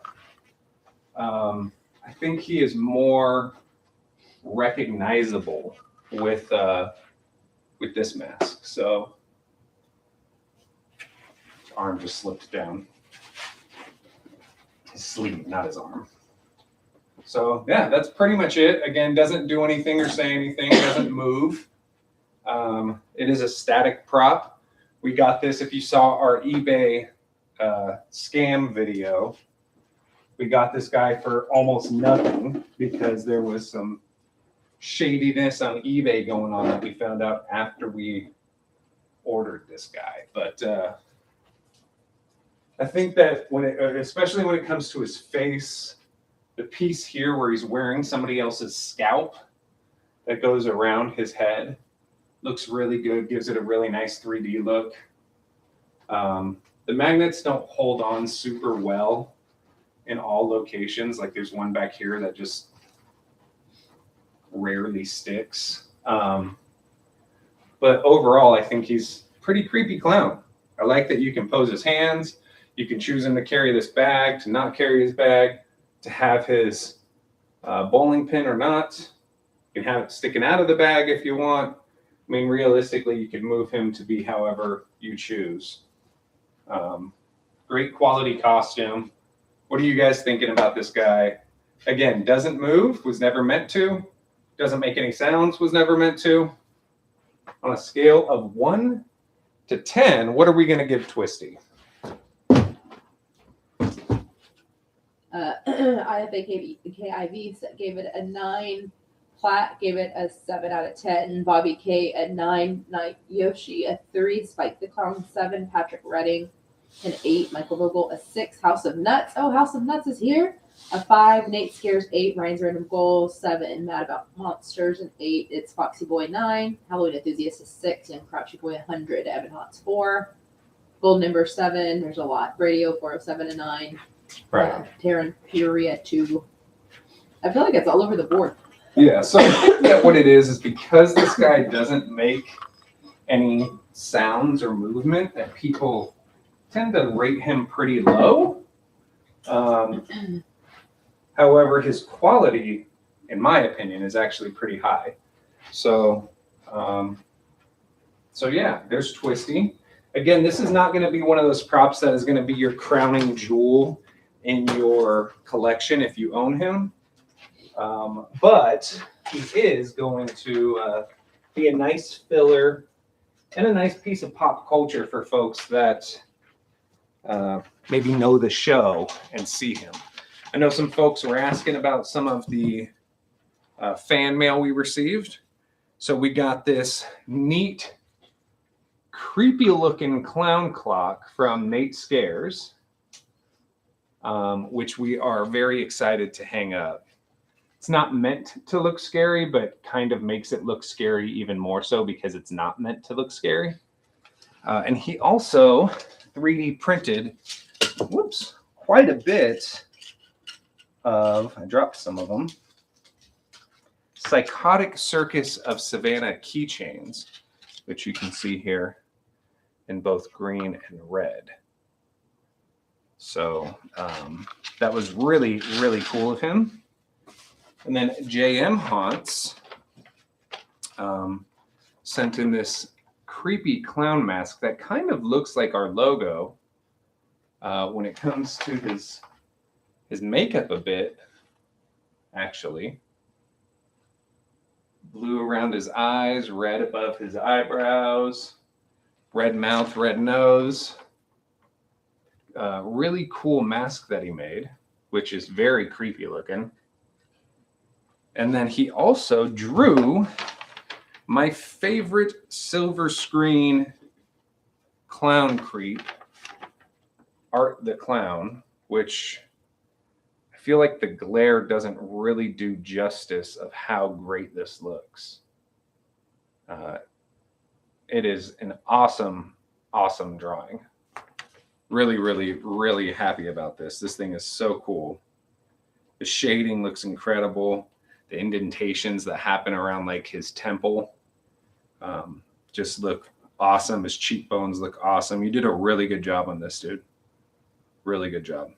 I think he is more recognizable with this mask. So his arm just slipped down. His sleeve, not his arm. So yeah, that's pretty much it. Again, doesn't do anything or say anything, doesn't move. It is a static prop. We got this, if you saw our eBay scam video, we got this guy for almost nothing because there was some shadiness on eBay going on that we found out after we ordered this guy. But I think that especially when it comes to his face, the piece here where he's wearing somebody else's scalp that goes around his head looks really good, gives it a really nice 3D look. The magnets don't hold on super well in all locations. Like there's one back here that just rarely sticks. But overall, I think he's a pretty creepy clown. I like that you can pose his hands. You can choose him to carry this bag, to not carry his bag, to have his bowling pin or not. You can have it sticking out of the bag if you want. I mean, realistically, you can move him to be however you choose. Great quality costume. What are you guys thinking about this guy? Again, doesn't move, was never meant to. Doesn't make any sounds, was never meant to. On a scale of 1 to 10, what are we going to give Twisty? I think KIV gave it a 9. Platt gave it a 7 out of 10. Bobby K a 9. Night Yoshi a 3. Spike the Clown 7. Patrick Redding an 8. Michael Vogel a 6. House of Nuts. Oh, House of Nuts is here. A 5. Nate Scares 8. Ryan's Random Goal 7. Mad About Monsters an 8. It's Foxy Boy 9. Halloween Enthusiast is 6. And Crouchy Boy 100. Evan Hotz 4. Golden Ember 7. There's a lot. Radio 407 a 9. Right. Taryn Furia 2. I feel like it's all over the board. Yeah, so I think that what it is because this guy doesn't make any sounds or movement, that people tend to rate him pretty low. However, his quality, in my opinion, is actually pretty high. So yeah, there's Twisty. Again, this is not going to be one of those props that is going to be your crowning jewel in your collection if you own him. But he is going to be a nice filler and a nice piece of pop culture for folks that maybe know the show and see him. I know some folks were asking about some of the fan mail we received. So we got this neat, creepy looking clown clock from Nate Scares, which we are very excited to hang up. It's not meant to look scary, but kind of makes it look scary even more so because it's not meant to look scary. And he also 3D printed, quite a bit of, I dropped some of them, Psychotic Circus of Savannah keychains, which you can see here in both green and red. So that was really, really cool of him. And then JM Haunts sent in this creepy clown mask that kind of looks like our logo when it comes to his makeup a bit, actually. Blue around his eyes, red above his eyebrows, red mouth, red nose. Really cool mask that he made, which is very creepy looking. And then he also drew my favorite silver screen clown creep, Art the Clown, which I feel like the glare doesn't really do justice of how great this looks. It is an awesome, awesome drawing. Really, really, really happy about this. This thing is so cool. The shading looks incredible. The indentations that happen around like his temple just look awesome. His cheekbones look awesome. You did a really good job on this, dude. Really good job.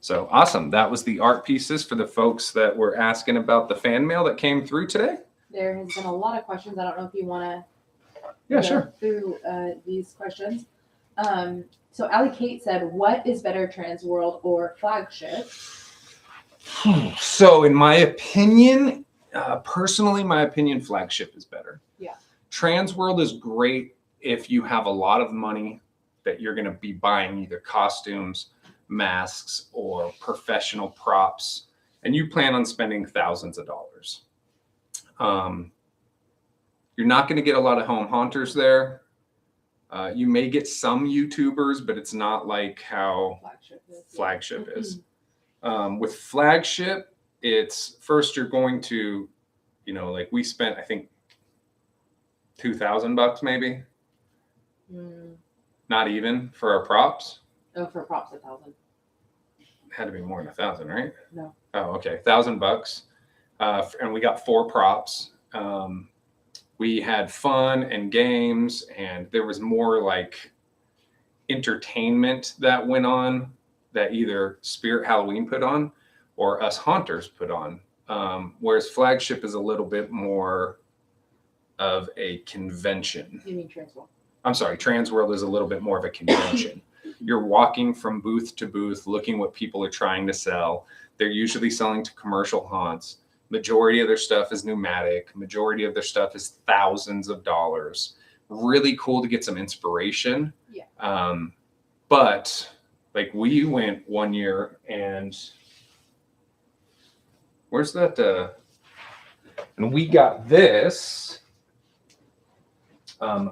So awesome. That was the art pieces for the folks that were asking about the fan mail that came through today. There has been a lot of questions. I don't know if you want to sure. through these questions. So Allie Kate said, what is better, Transworld or Flagship? So in my opinion, personally, my opinion, Flagship is better. Yeah. Transworld is great if you have a lot of money that you're going to be buying either costumes, masks, or professional props, and you plan on spending thousands of dollars. You're not going to get a lot of home haunters there. You may get some YouTubers, but it's not like how Flagship is. With Flagship, it's first you're going to, like we spent, I think, $2,000 maybe. Not even for our props. Oh, for props, 1,000. Had to be more than 1,000, right? No. Oh, okay, $1,000. And we got 4 props. We had fun and games, and there was more like entertainment that went on that either Spirit Halloween put on or us haunters put on. Whereas Flagship is a little bit more of a convention. You mean Transworld? I'm sorry, Transworld is a little bit more of a convention. You're walking from booth to booth, looking what people are trying to sell. They're usually selling to commercial haunts. Majority of their stuff is pneumatic. Majority of their stuff is thousands of dollars. Really cool to get some inspiration. Yeah. But like we went one year and where's that? And we got this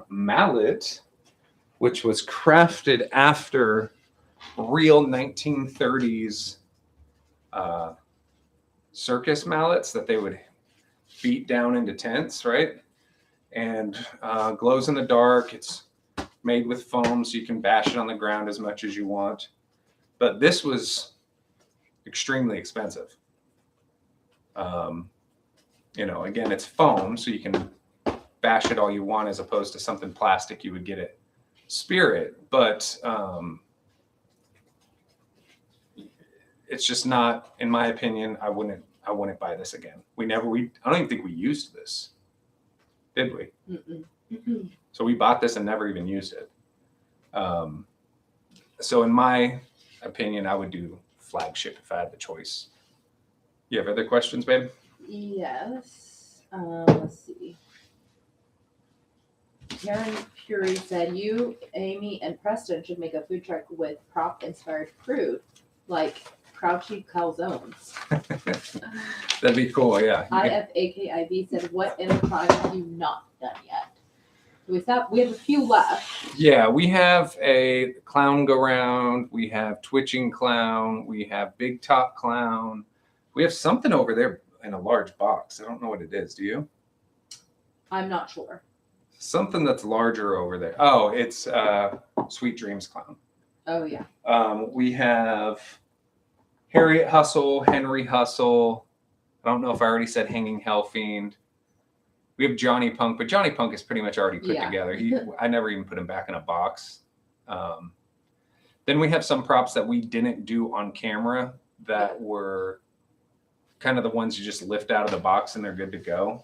mallet, which was crafted after real 1930s circus mallets that they would beat down into tents, right? And glows in the dark. It's made with foam, so you can bash it on the ground as much as you want. But this was extremely expensive. Again, it's foam, so you can bash it all you want as opposed to something plastic you would get at Spirit. But it's just not, in my opinion, I wouldn't buy this again. I don't even think we used this, did we? Mm-mm. So we bought this and never even used it. So in my opinion, I would do Flagship if I had the choice. You have other questions, babe? Yes. Let's see. Karen Fury said, you, Amy, and Preston should make a food truck with prop-inspired food, like Crouchy calzones. That'd be cool, yeah. IFAKIV said, what animatronics have you not done yet? We have a few left. Yeah, we have a clown go round. We have twitching clown. We have big top clown. We have something over there in a large box. I don't know what it is. Do you? I'm not sure. Something that's larger over there. Oh, it's Sweet Dreams clown. Oh, yeah. We have Harriet Hustle, Henry Hustle. I don't know if I already said Hanging Hell Fiend. We have Johnny Punk, but Johnny Punk is pretty much already put together. I never even put him back in a box. Then we have some props that we didn't do on camera that were kind of the ones you just lift out of the box and they're good to go.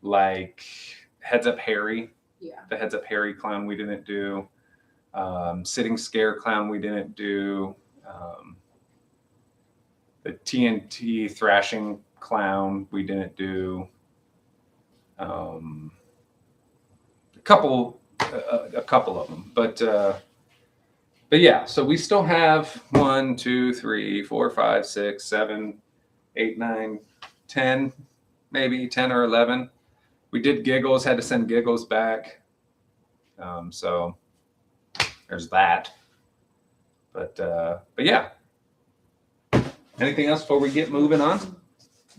Like Heads Up Harry. Yeah. The Heads Up Harry clown we didn't do. Sitting Scare clown we didn't do. The TNT Thrashing clown we didn't do. A couple of them, but yeah. So we still have 1, 2, 3, 4, 5, 6, 7, 8, 9, 10, maybe 10 or 11. We did Giggles, had to send Giggles back. So there's that. But yeah. Anything else before we get moving on?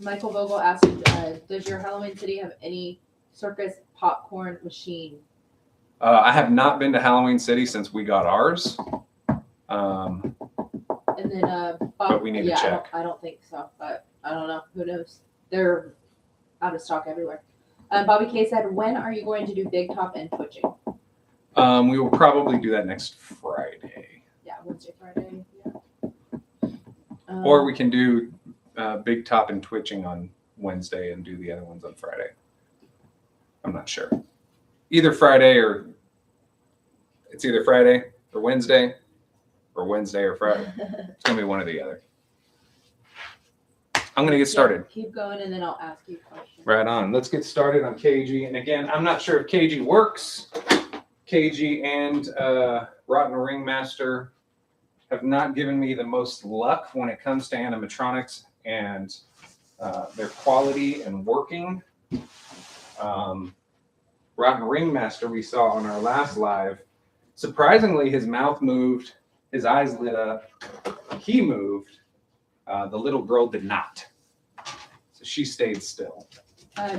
Michael Vogel asked, does your Halloween City have any circus popcorn machine? I have not been to Halloween City since we got ours. And then Bob, but we need to check. I don't think so, but I don't know. Who knows? They're out of stock everywhere. Bobby K said, when are you going to do Big Top and Twitching? We will probably do that next Friday. Yeah, Wednesday, Friday. Yeah. Or we can do Big Top and Twitching on Wednesday and do the other ones on Friday. I'm not sure. Either Friday or Wednesday or Friday. It's going to be one or the other. I'm going to get started. Yeah, keep going and then I'll ask you questions. Right on. Let's get started on KG. And again, I'm not sure if KG works. KG and Rotten Ringmaster have not given me the most luck when it comes to animatronics and their quality and working. Rotten Ringmaster we saw on our last live, surprisingly, his mouth moved, his eyes lit up, he moved. The little girl did not. So she stayed still.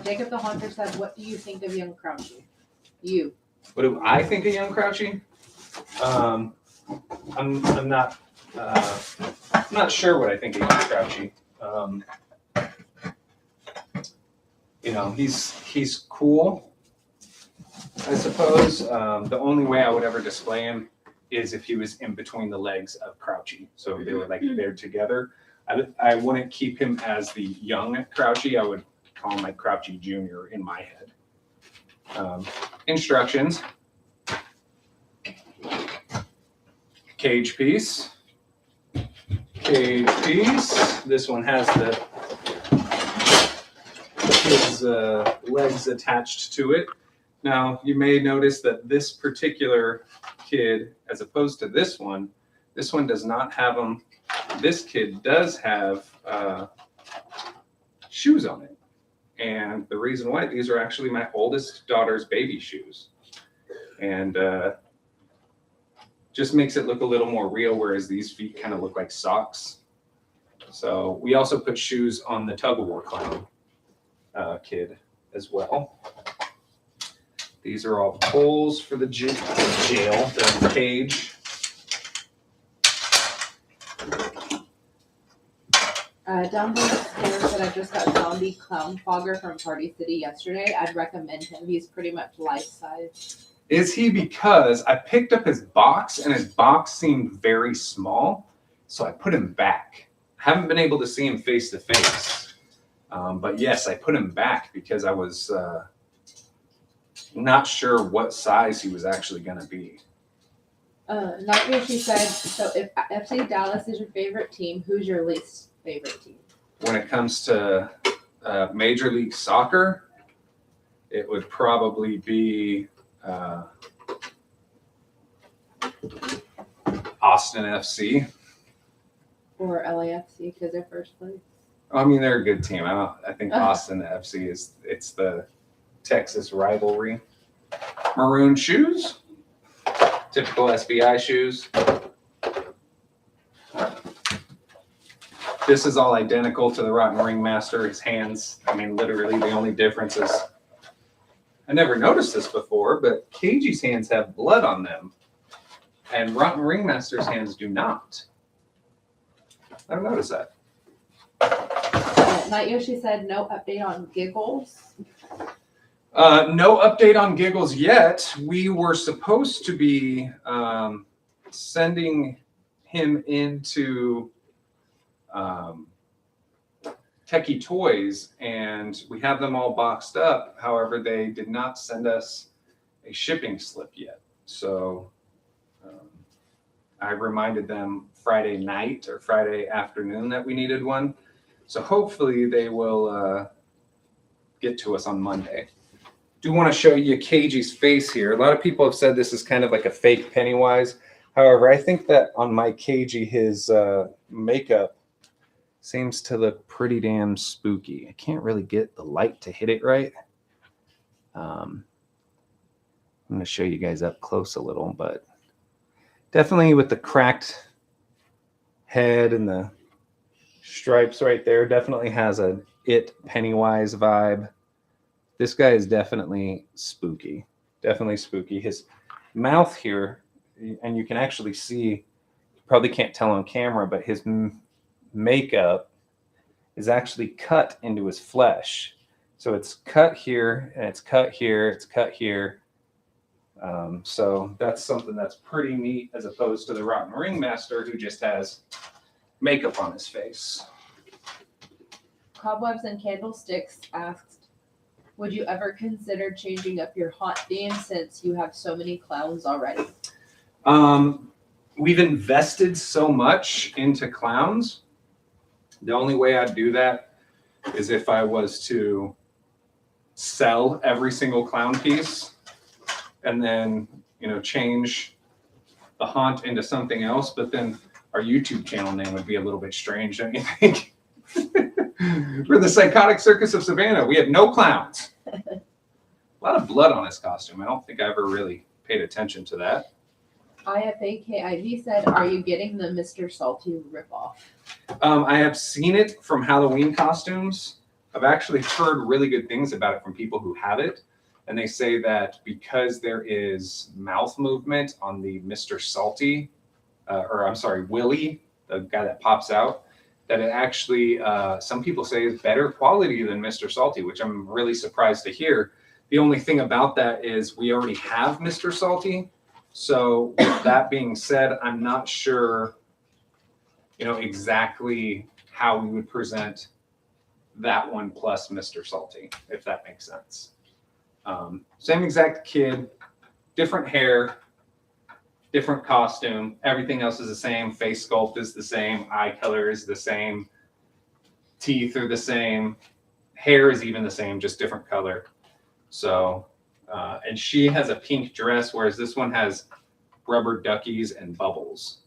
Jacob the Haunter said, what do you think of young Crouchy? You. What do I think of young Crouchy? I'm not sure what I think of young Crouchy. You know, he's cool, I suppose. The only way I would ever display him is if he was in between the legs of Crouchy. So they were like they're together. I wouldn't keep him as the young Crouchy. I would call him like Crouchy Jr. in my head. Instructions. Cage piece. Cage piece. This one has his legs attached to it. Now, you may notice that this particular kid, as opposed to this one does not have them. This kid does have shoes on it. And the reason why, these are actually my oldest daughter's baby shoes. And just makes it look a little more real, whereas these feet kind of look like socks. So we also put shoes on the tug-of-war clown kid as well. These are all poles for the the cage. Down below stairs that I just got Zombie Clown Fogger from Party City yesterday. I'd recommend him. He's pretty much life size. Is he? Because I picked up his box and his box seemed very small, so I put him back. I haven't been able to see him face to face, but yes, I put him back because I was not sure what size he was actually going to be. Not she said, so if FC Dallas is your favorite team, who's your least favorite team? When it comes to Major League Soccer, it would probably be Austin FC. Or LAFC because they're first place. I mean, they're a good team. I think Austin FC it's the Texas rivalry. Maroon shoes, typical SBI shoes. This is all identical to the Rotten Ringmaster. His hands, I mean, literally the only difference is, I never noticed this before, but Cagey's hands have blood on them, and Rotten Ringmaster's hands do not. I don't notice that. Night Yoshi said no update on Giggles. No update on Giggles yet. We were supposed to be sending him into Techie Toys, and we have them all boxed up. However, they did not send us a shipping slip yet. So I reminded them Friday night or Friday afternoon that we needed one. So hopefully they will get to us on Monday. Do want to show you Cagey's face here. A lot of people have said this is kind of like a fake Pennywise. However, I think that on my Cagey, his makeup seems to look pretty damn spooky. I can't really get the light to hit it right. I'm going to show you guys up close a little, but definitely with the cracked head and the stripes right there, definitely has a Pennywise vibe. This guy is definitely spooky. Definitely spooky. His mouth here, and you can actually see, you probably can't tell on camera, but his makeup is actually cut into his flesh. So it's cut here, and it's cut here, it's cut here. So that's something that's pretty neat, as opposed to the Rotten Ringmaster, who just has makeup on his face. Cobwebs and Candlesticks asked, would you ever consider changing up your haunt theme since you have so many clowns already? We've invested so much into clowns. The only way I'd do that is if I was to sell every single clown piece and then, change the haunt into something else. But then our YouTube channel name would be a little bit strange, don't you think? We're the Psychotic Circus of Savannah. We have no clowns. A lot of blood on his costume. I don't think I ever really paid attention to that. IFAKIV said, "Are you getting the Mr. Salty ripoff?" I have seen it from Halloween costumes. I've actually heard really good things about it from people who have it. And they say that because there is mouth movement on the Mr. Salty, Willy, the guy that pops out, that it actually, some people say is better quality than Mr. Salty, which I'm really surprised to hear. The only thing about that is we already have Mr. Salty. So with that being said, I'm not sure, exactly how we would present that one plus Mr. Salty, if that makes sense. Same exact kid, different hair, different costume. Everything else is the same. Face sculpt is the same. Eye color is the same. Teeth are the same. Hair is even the same, just different color. So, and she has a pink dress, whereas this one has rubber duckies and bubbles.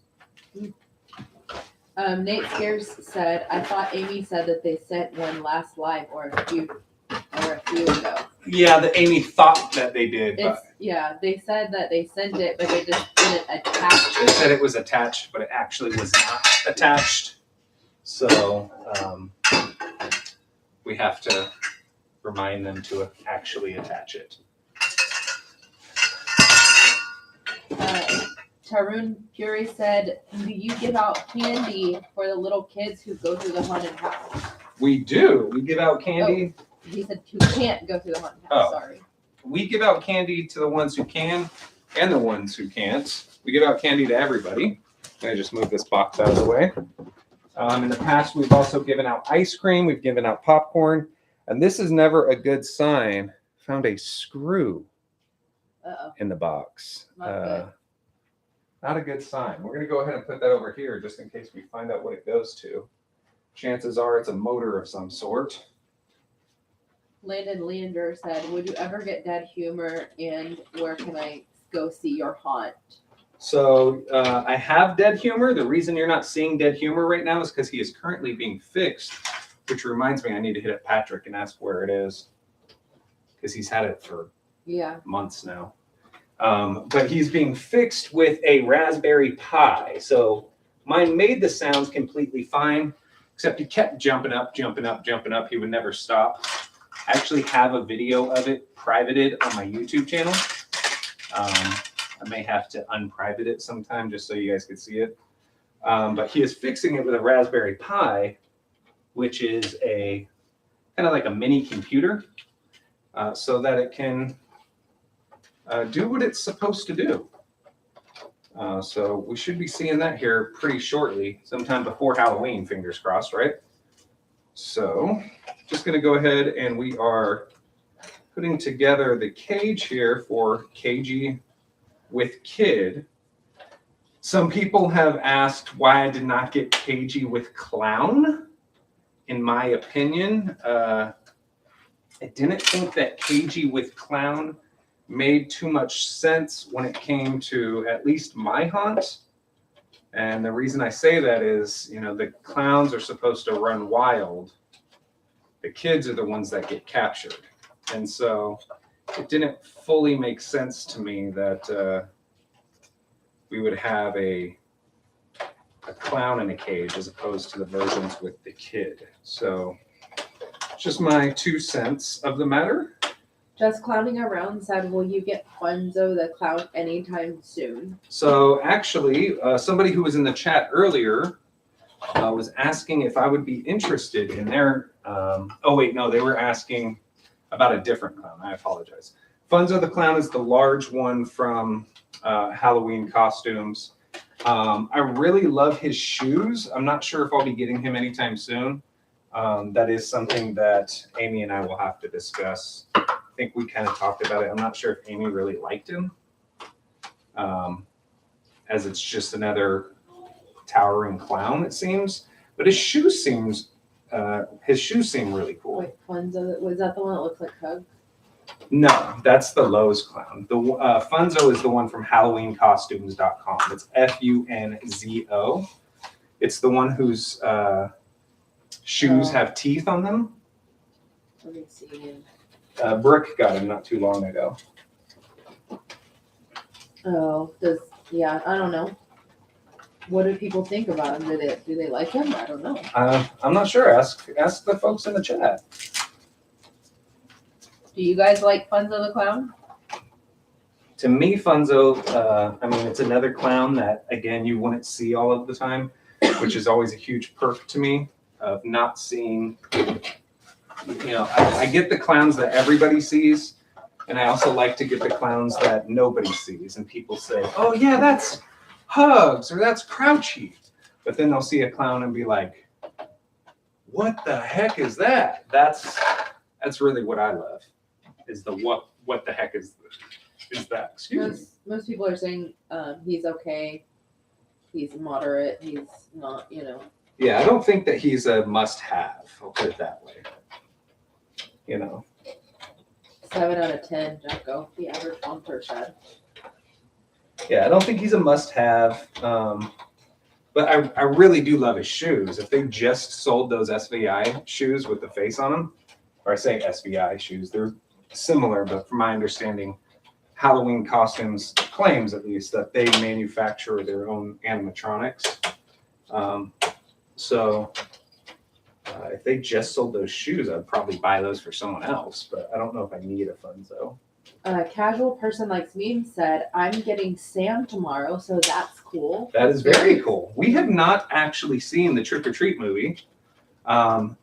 Nate Scares said, "I thought Amy said that they sent one last live or a few ago." Yeah, the Amy thought that they did. They said that they sent it, but they just didn't attach it. They said it was attached, but it actually was not attached. So we have to remind them to actually attach it. Tarun Puri said, "Do you give out candy for the little kids who go through the haunted house?" We do. We give out candy. Oh, he said who can't go through the haunted house. Sorry. We give out candy to the ones who can and the ones who can't. We give out candy to everybody. Let me just move this box out of the way. In the past, we've also given out ice cream. We've given out popcorn. And this is never a good sign. Found a screw in the box. Not a good sign. We're going to go ahead and put that over here just in case we find out what it goes to. Chances are it's a motor of some sort. Landon Leander said, "Would you ever get dead humor, and where can I go see your haunt?" So I have dead humor. The reason you're not seeing dead humor right now is because he is currently being fixed, which reminds me I need to hit up Patrick and ask where it is because he's had it for months now. But he's being fixed with a Raspberry Pi. So mine made the sounds completely fine, except he kept jumping up, jumping up, jumping up. He would never stop. I actually have a video of it privated on my YouTube channel. I may have to unprivate it sometime just so you guys can see it. But he is fixing it with a Raspberry Pi, which is a kind of like a mini computer, so that it can do what it's supposed to do. So we should be seeing that here pretty shortly, sometime before Halloween, fingers crossed, right? So just going to go ahead and we are putting together the cage here for KG with Kid. Some people have asked why I did not get KG with Clown. In my opinion, I didn't think that KG with Clown made too much sense when it came to at least my haunt. And the reason I say that is, the clowns are supposed to run wild. The kids are the ones that get captured. And so it didn't fully make sense to me that we would have a clown in a cage as opposed to the versions with the kid. So just my 2 cents of the matter. Just Clowning Around said, "Will you get Funzo the Clown anytime soon?" So actually, somebody who was in the chat earlier was asking if I would be interested in their, they were asking about a different clown. I apologize. Funzo the Clown is the large one from Halloween costumes. I really love his shoes. I'm not sure if I'll be getting him anytime soon. That is something that Amy and I will have to discuss. I think we kind of talked about it. I'm not sure if Amy really liked him, as it's just another towering clown, it seems. But his shoes seem really cool. Wait, Funzo, was that the one that looks like Hug? No, that's the Lowe's clown. The Funzo is the one from HalloweenCostumes.com. It's Funzo. It's the one whose shoes have teeth on them. Let me see. Brooke got him not too long ago. Oh, yeah, I don't know. What do people think about him? Do they like him? I don't know. I'm not sure. Ask the folks in the chat. Do you guys like Funzo the Clown? To me, Funzo, I mean, it's another clown that, again, you wouldn't see all of the time, which is always a huge perk to me of not seeing, I get the clowns that everybody sees, and I also like to get the clowns that nobody sees. And people say, oh, yeah, that's Hugs, or that's Crouchy. But then they'll see a clown and be like, what the heck is that? That's really what I love, is the what the heck is that? Excuse me. Most people are saying he's okay. He's moderate. He's not, Yeah, I don't think that he's a must-have. I'll put it that way. 7 out of 10, Jacko. The average haunter said. Yeah, I don't think he's a must-have. But I really do love his shoes. If they just sold those SVI shoes with the face on them, or I say SVI shoes, they're similar, but from my understanding, Halloween Costumes claims, at least, that they manufacture their own animatronics. So if they just sold those shoes, I'd probably buy those for someone else, but I don't know if I need a Funzo. A casual person likes me said, I'm getting Sam tomorrow, so that's cool. That is very cool. We have not actually seen the Trick or Treat movie.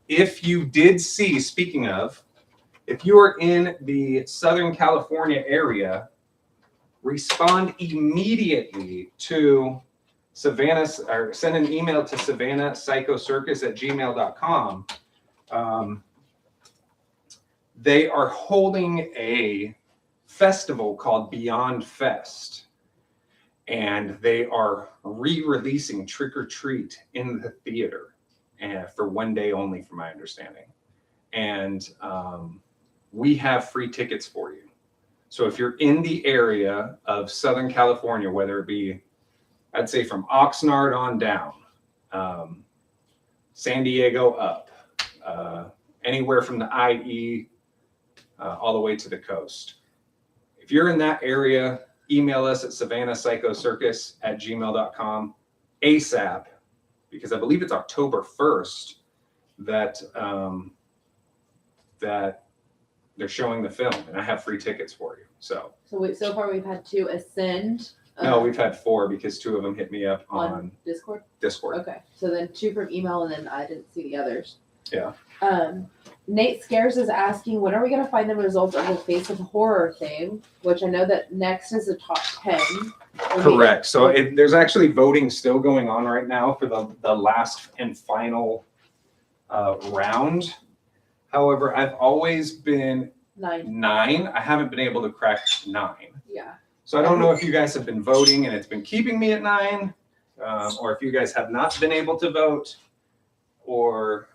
If you did see, speaking of, if you are in the Southern California area, respond immediately to Savannah, or send an email to savannahpsychocircus@gmail.com. They are holding a festival called Beyond Fest, and they are re-releasing Trick or Treat in the theater, and for one day only, from my understanding. And we have free tickets for you. So if you're in the area of Southern California, whether it be, I'd say from Oxnard on down, San Diego up, anywhere from the IE all the way to the coast. If you're in that area, email us at savannahpsychocircus@gmail.com ASAP, because I believe it's October 1st that that they're showing the film, and I have free tickets for you. So far we've had 2 Ascend. No, we've had 4 because 2 of them hit me up on Discord. Okay, so then 2 from email, and then I didn't see the others. Yeah. Nate Scares is asking, when are we going to find the results of the Face of Horror thing? Which I know that next is the top 10. Correct. So there's actually voting still going on right now for the last and final round. However, I've always been 9. I haven't been able to crack 9. Yeah. So I don't know if you guys have been voting and it's been keeping me at 9, or if you guys have not been able to vote, or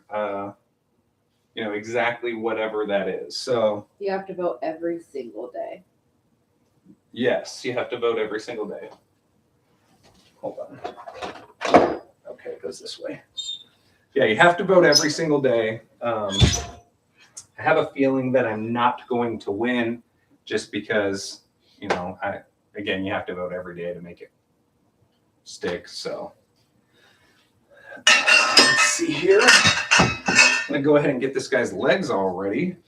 exactly whatever that is. So you have to vote every single day. Yes, you have to vote every single day. Hold on. Okay, it goes this way. Yeah, you have to vote every single day. I have a feeling that I'm not going to win, just because, you have to vote every day to make it stick. So let's see here. I'm gonna go ahead and get this guy's legs all ready.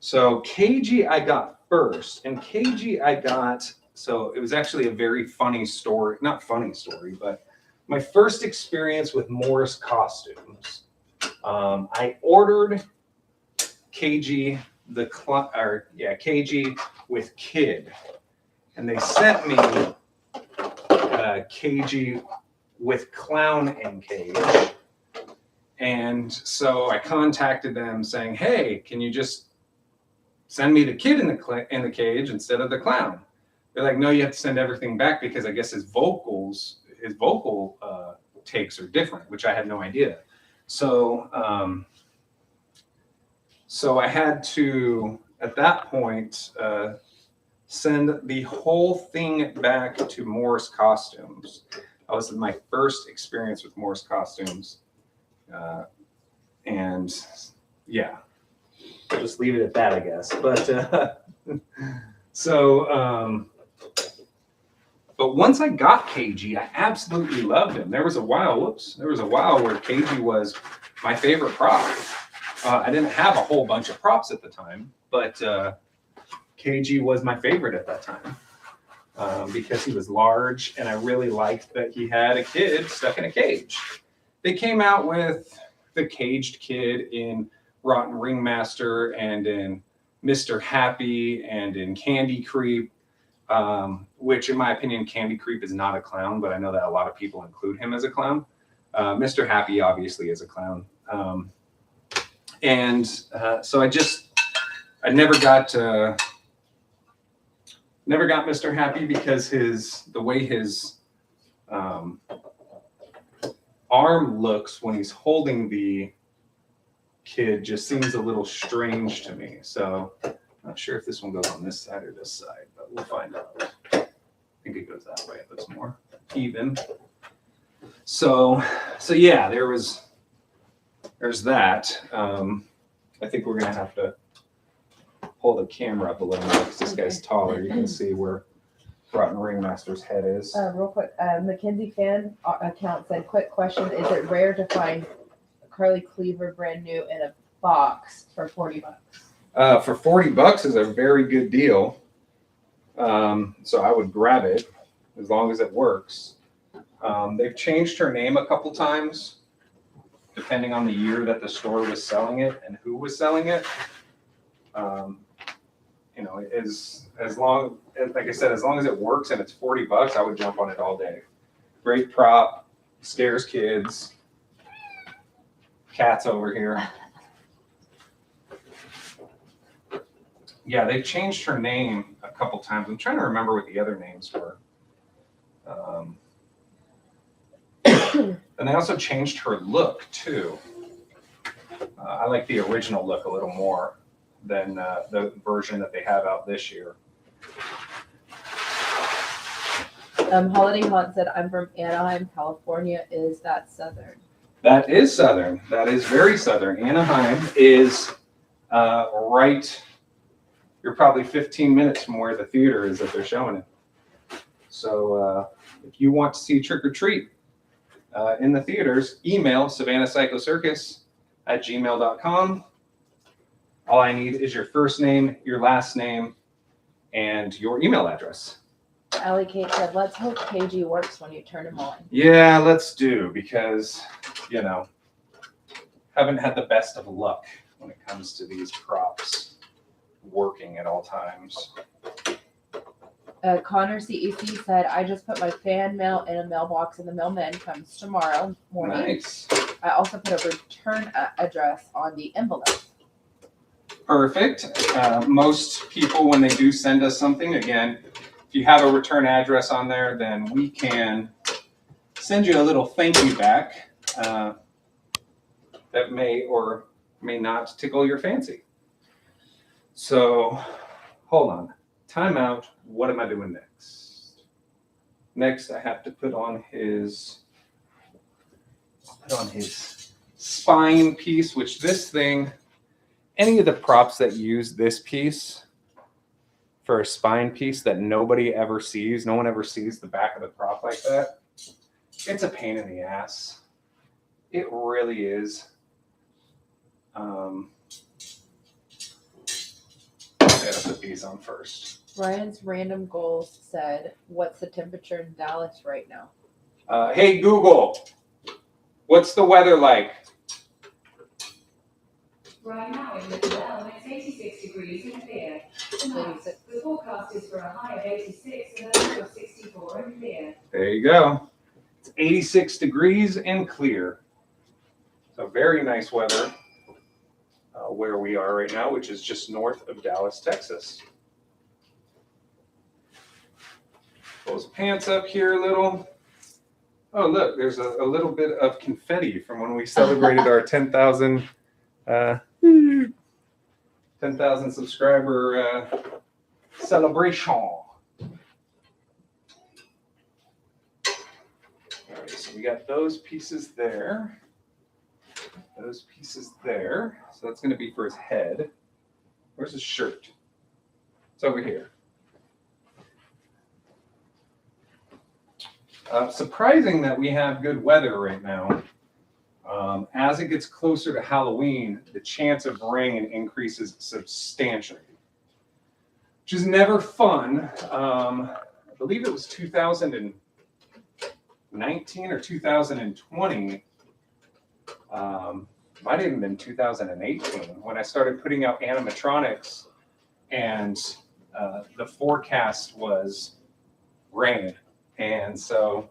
So KG I got first, and KG I got, so it was actually a very funny story, not funny story, but my first experience with Morris Costumes. I ordered KG KG with Kid, and they sent me KG with Clown and Cage. And so I contacted them saying, "Hey, can you just send me the Kid in the cage instead of the clown?" They're like, "No, you have to send everything back because I guess his vocal takes are different," which I had no idea. So so I had to, at that point, send the whole thing back to Morris Costumes. That was my first experience with Morris Costumes. And yeah, I'll just leave it at that, I guess. But but once I got KG, I absolutely loved him. There was a while where KG was my favorite prop. I didn't have a whole bunch of props at the time, but KG was my favorite at that time because he was large, and I really liked that he had a kid stuck in a cage. They came out with the caged kid in Rotten Ringmaster and in Mr. Happy and in Candy Creep. Which in my opinion, Candy Creep is not a clown, but I know that a lot of people include him as a clown. Mr. Happy obviously is a clown. So I never got Mr. Happy because the way his arm looks when he's holding the kid just seems a little strange to me. So not sure if this one goes on this side or this side, but we'll find out. I think it goes that way. It looks more even. So yeah, there's that. I think we're gonna have to pull the camera up a little more because this guy's taller. You can see where Rotten Ringmaster's head is. Real quick, Mackenzie fan account said, quick question, is it rare to find Carly Cleaver brand new in a box for $40? For $40 is a very good deal. So I would grab it as long as it works. They've changed her name a couple times, depending on the year that the store was selling it and who was selling it. Like I said, as long as it works and it's $40, I would jump on it all day. Great prop, scares kids. Cat's over here. Yeah, they've changed her name a couple times. I'm trying to remember what the other names were. And they also changed her look too. I like the original look a little more than the version that they have out this year. Holiday Hunt said, I'm from Anaheim, California. Is that Southern? That is Southern. That is very Southern. Anaheim is right. You're probably 15 minutes from where the theater is that they're showing it. So if you want to see Trick or Treat in the theaters, email savannahpsychocircus@gmail.com. All I need is your first name, your last name, and your email address. Allie Kate said, let's hope KG works when you turn him on. Yeah, let's do, because, haven't had the best of luck when it comes to these props working at all times. Connor CEC said, I just put my fan mail in a mailbox and the mailman comes tomorrow morning. Nice. I also put a return address on the envelope. Perfect. Most people, when they do send us something, again, if you have a return address on there, then we can send you a little thank you back that may or may not tickle your fancy. So, hold on. Time out. What am I doing next? Next, I have to put on his spine piece, which this thing, any of the props that use this piece for a spine piece that nobody ever sees, no one ever sees the back of the prop like that, it's a pain in the ass. It really is. I gotta put these on first. Ryan's random goals said, what's the temperature in Dallas right now? Hey Google, what's the weather like? Right now in Middletown, it's 86 degrees and clear. Tonight, the forecast is for a high of 86 and a low of 64 and clear. There you go. It's 86 degrees and clear. So very nice weather where we are right now, which is just north of Dallas, Texas. Pull his pants up here a little. Oh, look, there's a little bit of confetti from when we celebrated our 10,000 subscriber celebration. All right, so we got those pieces there. those pieces there. So that's going to be for his head. Where's his shirt? It's over here. Surprising that we have good weather right now. As it gets closer to Halloween, the chance of rain increases substantially, which is never fun. I believe it was 2019 or 2020. Might have even been 2018 when I started putting out animatronics, and the forecast was rain. And so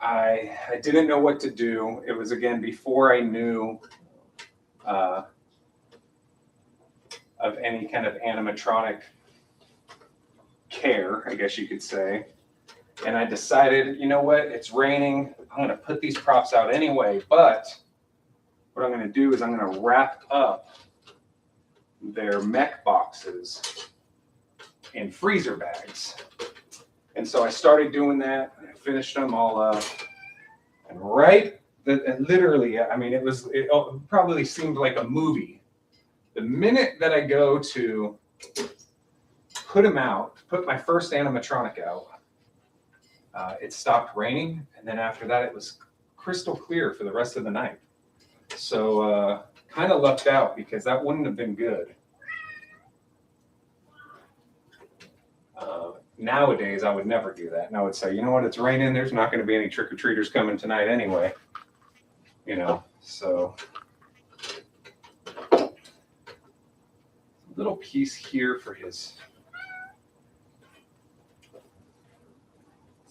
I didn't know what to do. It was, again, before I knew of any kind of animatronic care, I guess you could say. And I decided, you know what, it's raining. I'm going to put these props out anyway, but what I'm going to do is I'm going to wrap up their mech boxes in freezer bags. And so I started doing that. I finished them all up. And literally, I mean, it probably seemed like a movie. The minute that I go to put them out, put my first animatronic out, it stopped raining. And then after that, it was crystal clear for the rest of the night. So kind of lucked out because that wouldn't have been good. Nowadays, I would never do that. And I would say, you know what, it's raining. There's not going to be any trick-or-treaters coming tonight anyway. You know, so a little piece here for his.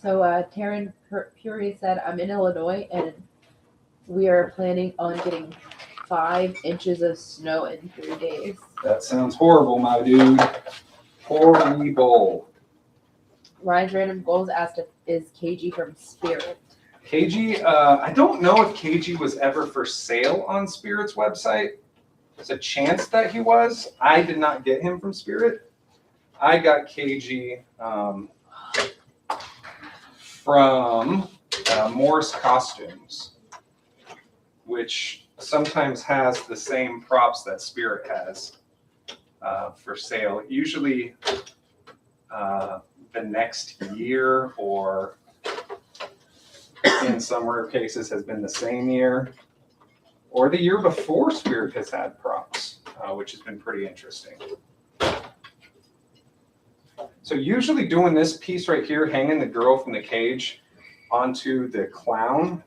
So Taryn Puri said, I'm in Illinois and we are planning on getting 5 inches of snow in 3 days. That sounds horrible, my dude. Horrible. Ryan's Random Goals asked if is KG from Spirit. KG, I don't know if KG was ever for sale on Spirit's website. There's a chance that he was. I did not get him from Spirit. I got KG from Morris Costumes, which sometimes has the same props that Spirit has for sale. Usually the next year, or in some rare cases has been the same year, or the year before Spirit has had props, which has been pretty interesting. So usually doing this piece right here, hanging the girl from the cage onto the clown,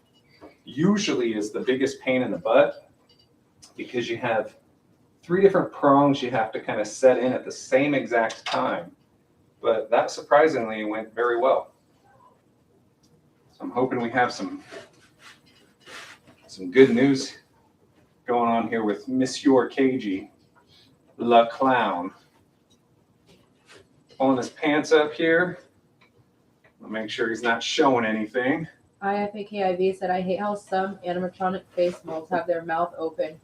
usually is the biggest pain in the butt, because you have 3 different prongs you have to kind of set in at the same exact time. But that surprisingly went very well. So I'm hoping we have some good news going on here with Monsieur KG, Le Clown. Pulling his pants up here. I'll make sure he's not showing anything. IFAKIV said, I hate how some animatronic face molds have their mouth open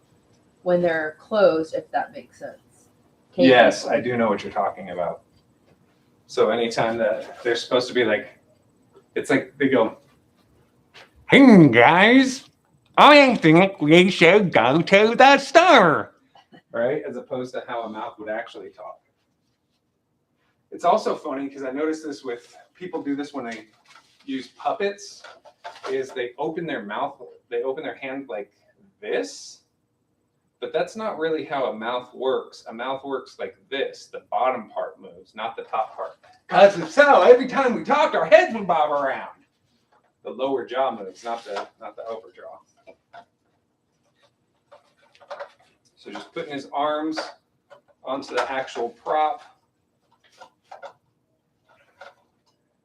when they're closed, if that makes sense. Yes, I do know what you're talking about. So anytime that they're supposed to be like, it's like they go, Hey guys, I think we should go to the store. right? As opposed to how a mouth would actually talk. It's also funny because I noticed this with people do this when they use puppets, is they open their mouth, they open their hand like this. But that's not really how a mouth works. A mouth works like this. The bottom part moves, not the top part. Because if so, every time we talked, our heads would bob around. The lower jaw moves, not the upper jaw. So just putting his arms onto the actual prop.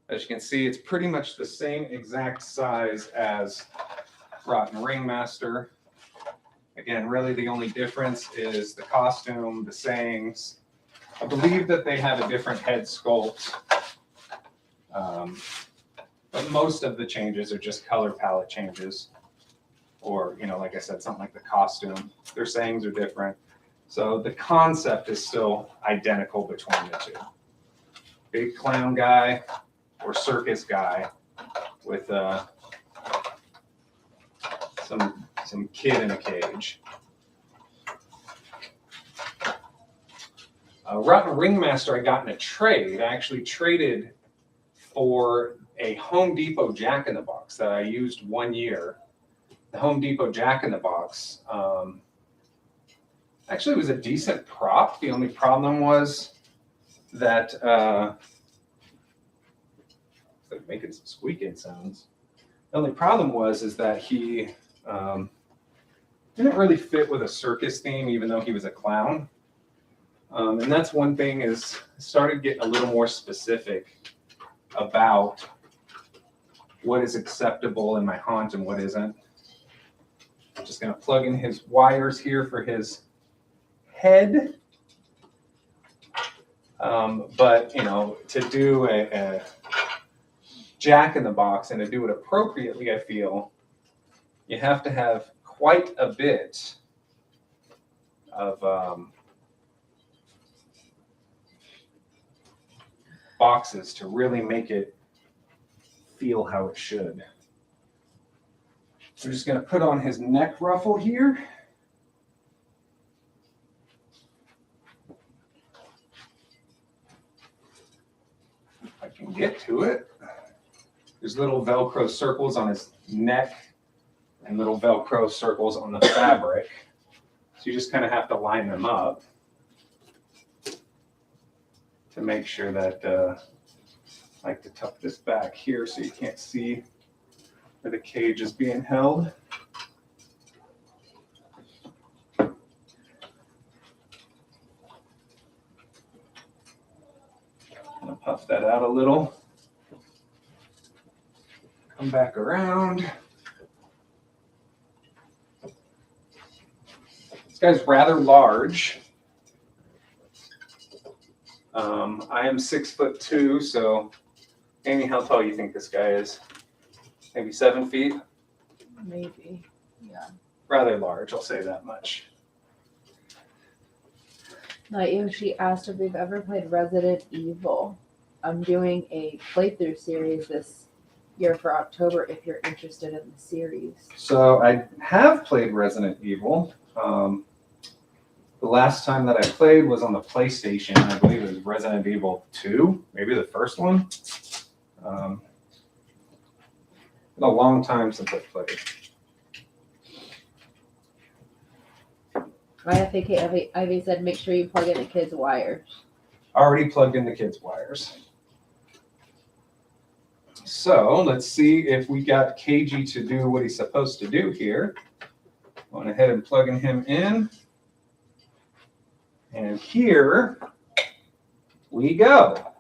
As you can see, it's pretty much the same exact size as Rotten Ringmaster. Again, really the only difference is the costume, the sayings. I believe that they have a different head sculpt. But most of the changes are just color palette changes. Or, you know, like I said, something like the costume. Their sayings are different. So the concept is still identical between the two. Big clown guy or circus guy with some Some kid in a cage. Rotten Ringmaster I got in a trade. I actually traded for a Home Depot Jack-in-the-Box that I used 1 year. The Home Depot Jack-in-the-Box actually was a decent prop. The only problem was that like making some squeaking sounds. The only problem was that he didn't really fit with a circus theme, even though he was a clown. And that's one thing is I started getting a little more specific about what is acceptable in my haunt and what isn't. I'm just going to plug in his wires here for his head. But, you know, to do a Jack-in-the-Box and to do it appropriately, I feel you have to have quite a bit of boxes to really make it feel how it should. We're just going to put on his neck ruffle here. If I can get to it. There's little Velcro circles on his neck and little Velcro circles on the fabric. So you just kind of have to line them up to make sure that, I like to tuck this back here so you can't see where the cage is being held. I'm gonna puff that out a little. Come back around. This guy's rather large. I am 6'2", so Amy, how tall do you think this guy is? Maybe 7 feet? Maybe, yeah. Rather large, I'll say that much. She asked if we've ever played Resident Evil. I'm doing a playthrough series this year for October if you're interested in the series. So I have played Resident Evil. The last time that I played was on the PlayStation. I believe it was Resident Evil 2, maybe the first one. Been a long time since I've played. IFAK Ivy said, make sure you plug in the kids' wires. Already plugged in the kids' wires. So let's see if we got KG to do what he's supposed to do here. Going ahead and plugging him in. And here we go.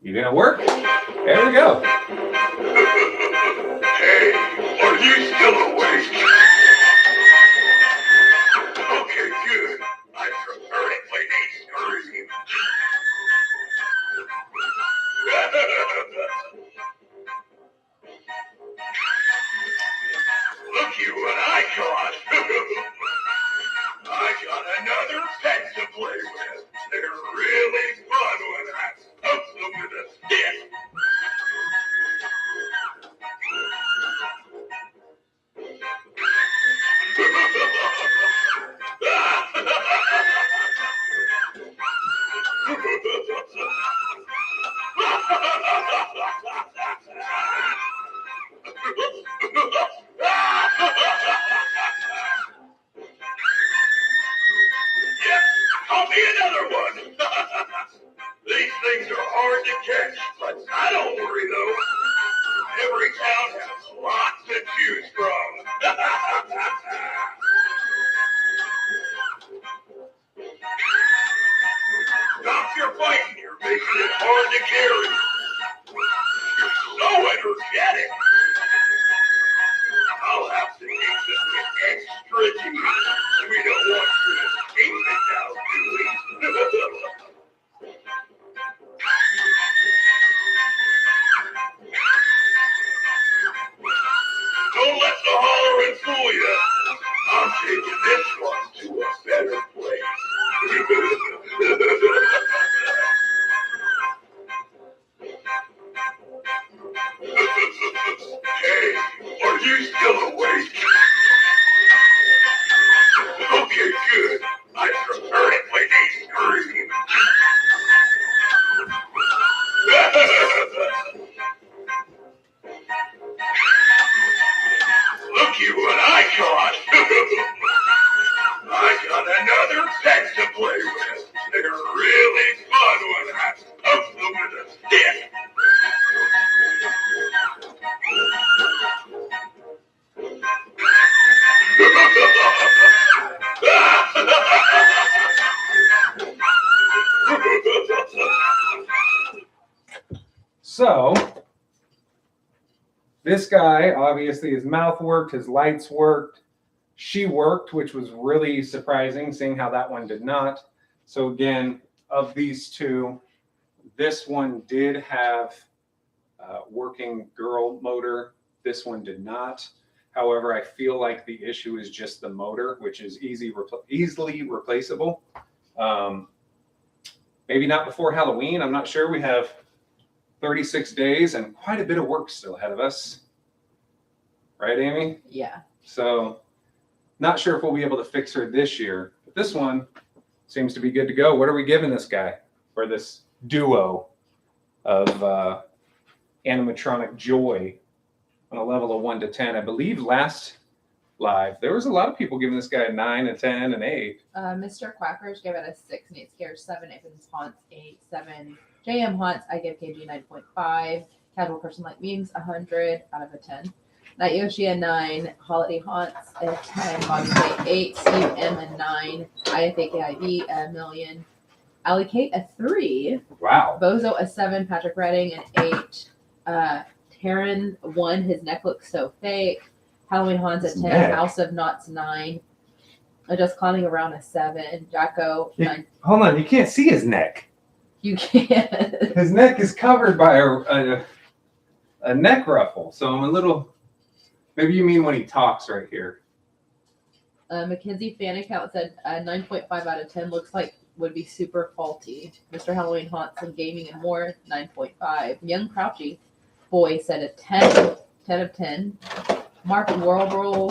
You gonna work? There we go. Hey, are you still awake? Okay, good. I prefer to play a scream. Looky what I got. I got another pet to play with. They're really fun when I poke them with a stick. Yep, call me another one. These things are hard to catch, but I don't worry though. Every town has lots to choose from. Stop your fighting, you're making it hard to carry. You're so energetic. I'll have to make this extra juice. We don't want you to escape it now, do we? Don't let the hollering fool you. I'm taking this one to a better place. So this guy, obviously his mouth worked, his lights worked, she worked, which was really surprising, seeing how that one did not. So again, of these two, this one did have working girl motor. This one did not. However, I feel like the issue is just the motor, which is easily replaceable. Maybe not before Halloween. I'm not sure. We have 36 days and quite a bit of work still ahead of us. Right, Amy? Yeah. So not sure if we'll be able to fix her this year. But this one seems to be good to go. What are we giving this guy, or this duo of animatronic joy, on a level of 1 to 10? I believe last live there was a lot of people giving this guy a 9, a 10, an 8. Mr. Quackers gave it a 6, Nate Scares 7, Evans Haunts 8, 7, JM Haunts, I give KG 9.5, Casual Person Like Memes 100 out of a 10. Night Yoshi a 9, Holiday Haunts a 10, Bobby K 8, Steve M a 9, IFAKIV a million, Ali Kate a 3, Wow. Bozo a 7, Patrick Redding an 8, Taryn 1, his neck looks so fake, Halloween Haunts a His 10, neck. House of Knots 9, Just Clowning Around a 7, Jacko 9. Hold on, you can't see his neck. You can't. His neck is covered by a neck ruffle. So I'm a little. Maybe you mean when he talks right here. Mackenzie fan account said 9.5 out of 10 looks like would be super faulty. Mr. Halloween Haunts and Gaming and More 9.5. Young Crouchy Boy said a 10 of 10. Mark Warble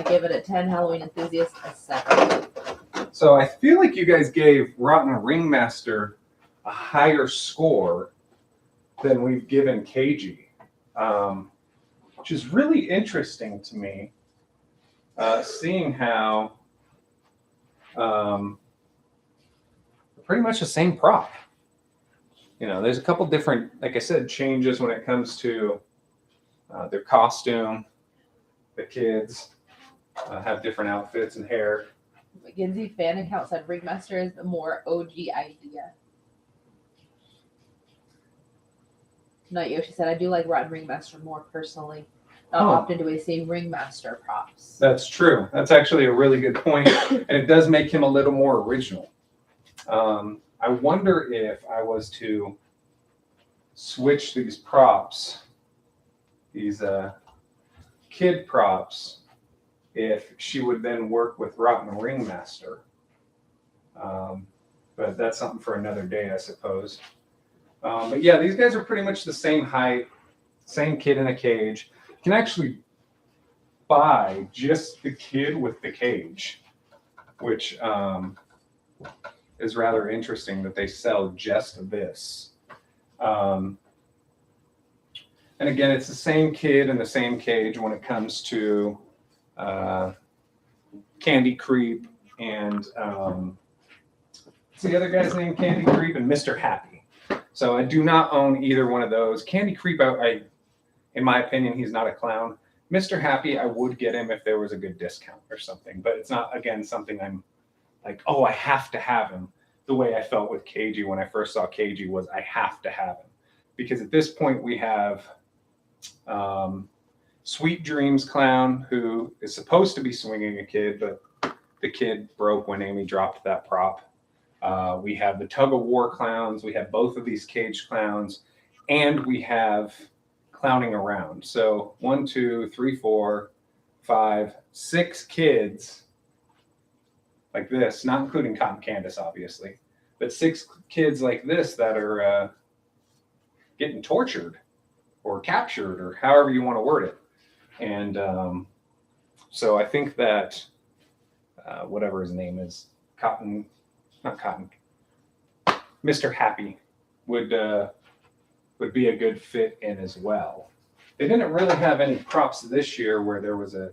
gave it a 10. Halloween Enthusiast a 7. So I feel like you guys gave Rotten Ringmaster a higher score than we've given KG, which is really interesting to me, seeing how pretty much the same prop. You know, there's a couple different, like I said, changes when it comes to their costume. The kids have different outfits and hair. Mackenzie fan account said Ringmaster is the more OG idea. Night Yoshi said, I do like Rotten Ringmaster more personally. Not often do we see Ringmaster props. That's true. That's actually a really good point. And it does make him a little more original. I wonder if I was to switch these props, these kid props, if she would then work with Rotten Ringmaster. But that's something for another day, I suppose. But yeah, these guys are pretty much the same height, same kid in a cage. You can actually buy just the kid with the cage, which is rather interesting that they sell just this. And again, it's the same kid in the same cage when it comes to Candy Creep and what's the other guy's name? Candy Creep and Mr. Happy. So I do not own either one of those. Candy Creep, in my opinion, he's not a clown. Mr. Happy, I would get him if there was a good discount or something, but it's not, again, something I'm like, oh, I have to have him. The way I felt with KG when I first saw KG was I have to have him. Because at this point we have Sweet Dreams Clown, who is supposed to be swinging a kid, but the kid broke when Amy dropped that prop. We have the Tug of War Clowns. We have both of these cage clowns, and we have Clowning Around. So 1, 2, 3, 4, 5, 6 kids like this, not including Cotton Candace, obviously, but 6 kids like this that are getting tortured or captured or however you want to word it. And so I think that whatever his name is, Mr. Happy would be a good fit in as well. They didn't really have any props this year where there was a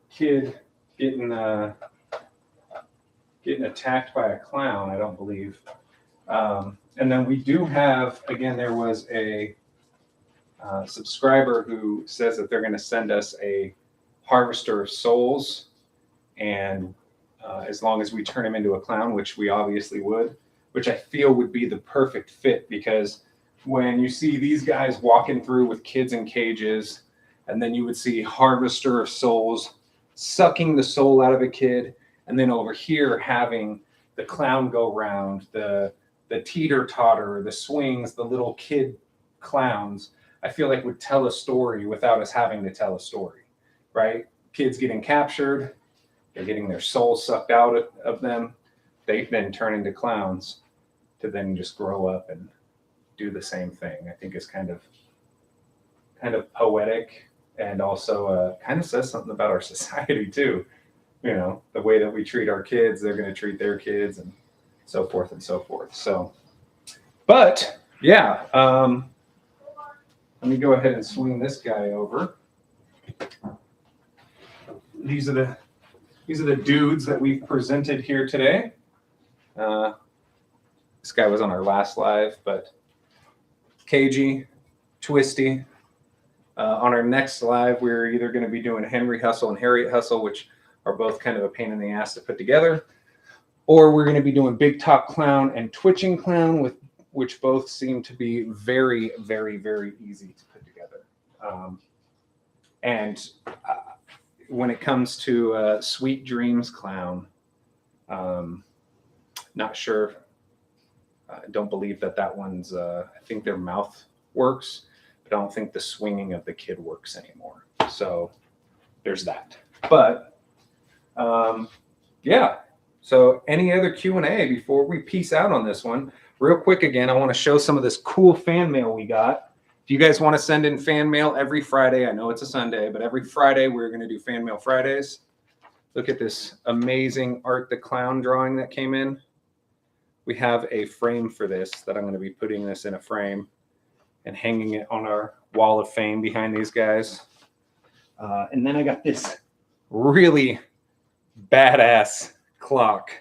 kid getting attacked by a clown, I don't believe. And then we do have, again, there was a subscriber who says that they're going to send us a Harvester of Souls, and as long as we turn him into a clown, which we obviously would, which I feel would be the perfect fit, because when you see these guys walking through with kids in cages, and then you would see Harvester of Souls sucking the soul out of a kid, and then over here having the clown go round, the teeter-totter, the swings, the little kid clowns, I feel like would tell a story without us having to tell a story, right? Kids getting captured, they're getting their soul sucked out of them. They then turn into clowns to then just grow up and do the same thing. I think is kind of poetic, and also kind of says something about our society too. You know, the way that we treat our kids, they're going to treat their kids, and so forth and so forth. So, but yeah, let me go ahead and swing this guy over. These are the dudes that we've presented here today. This guy was on our last live, but Cagey, Twisty. On our next live, we're either going to be doing Henry Hustle and Harriet Hustle, which are both kind of a pain in the ass to put together, or we're going to be doing Big Top Clown and Twitching Clown, which both seem to be very, very, very easy to put together. And when it comes to Sweet Dreams Clown, not sure. I don't believe that one's, I think their mouth works, but I don't think the swinging of the kid works anymore. So there's that. But yeah. So any other Q&A before we peace out on this one? Real quick again, I want to show some of this cool fan mail we got. If you guys want to send in fan mail every Friday, I know it's a Sunday, but every Friday we're going to do Fan Mail Fridays. Look at this amazing Art the Clown drawing that came in. We have a frame for this that I'm going to be putting this in a frame and hanging it on our wall of fame behind these guys. And then I got this really badass clock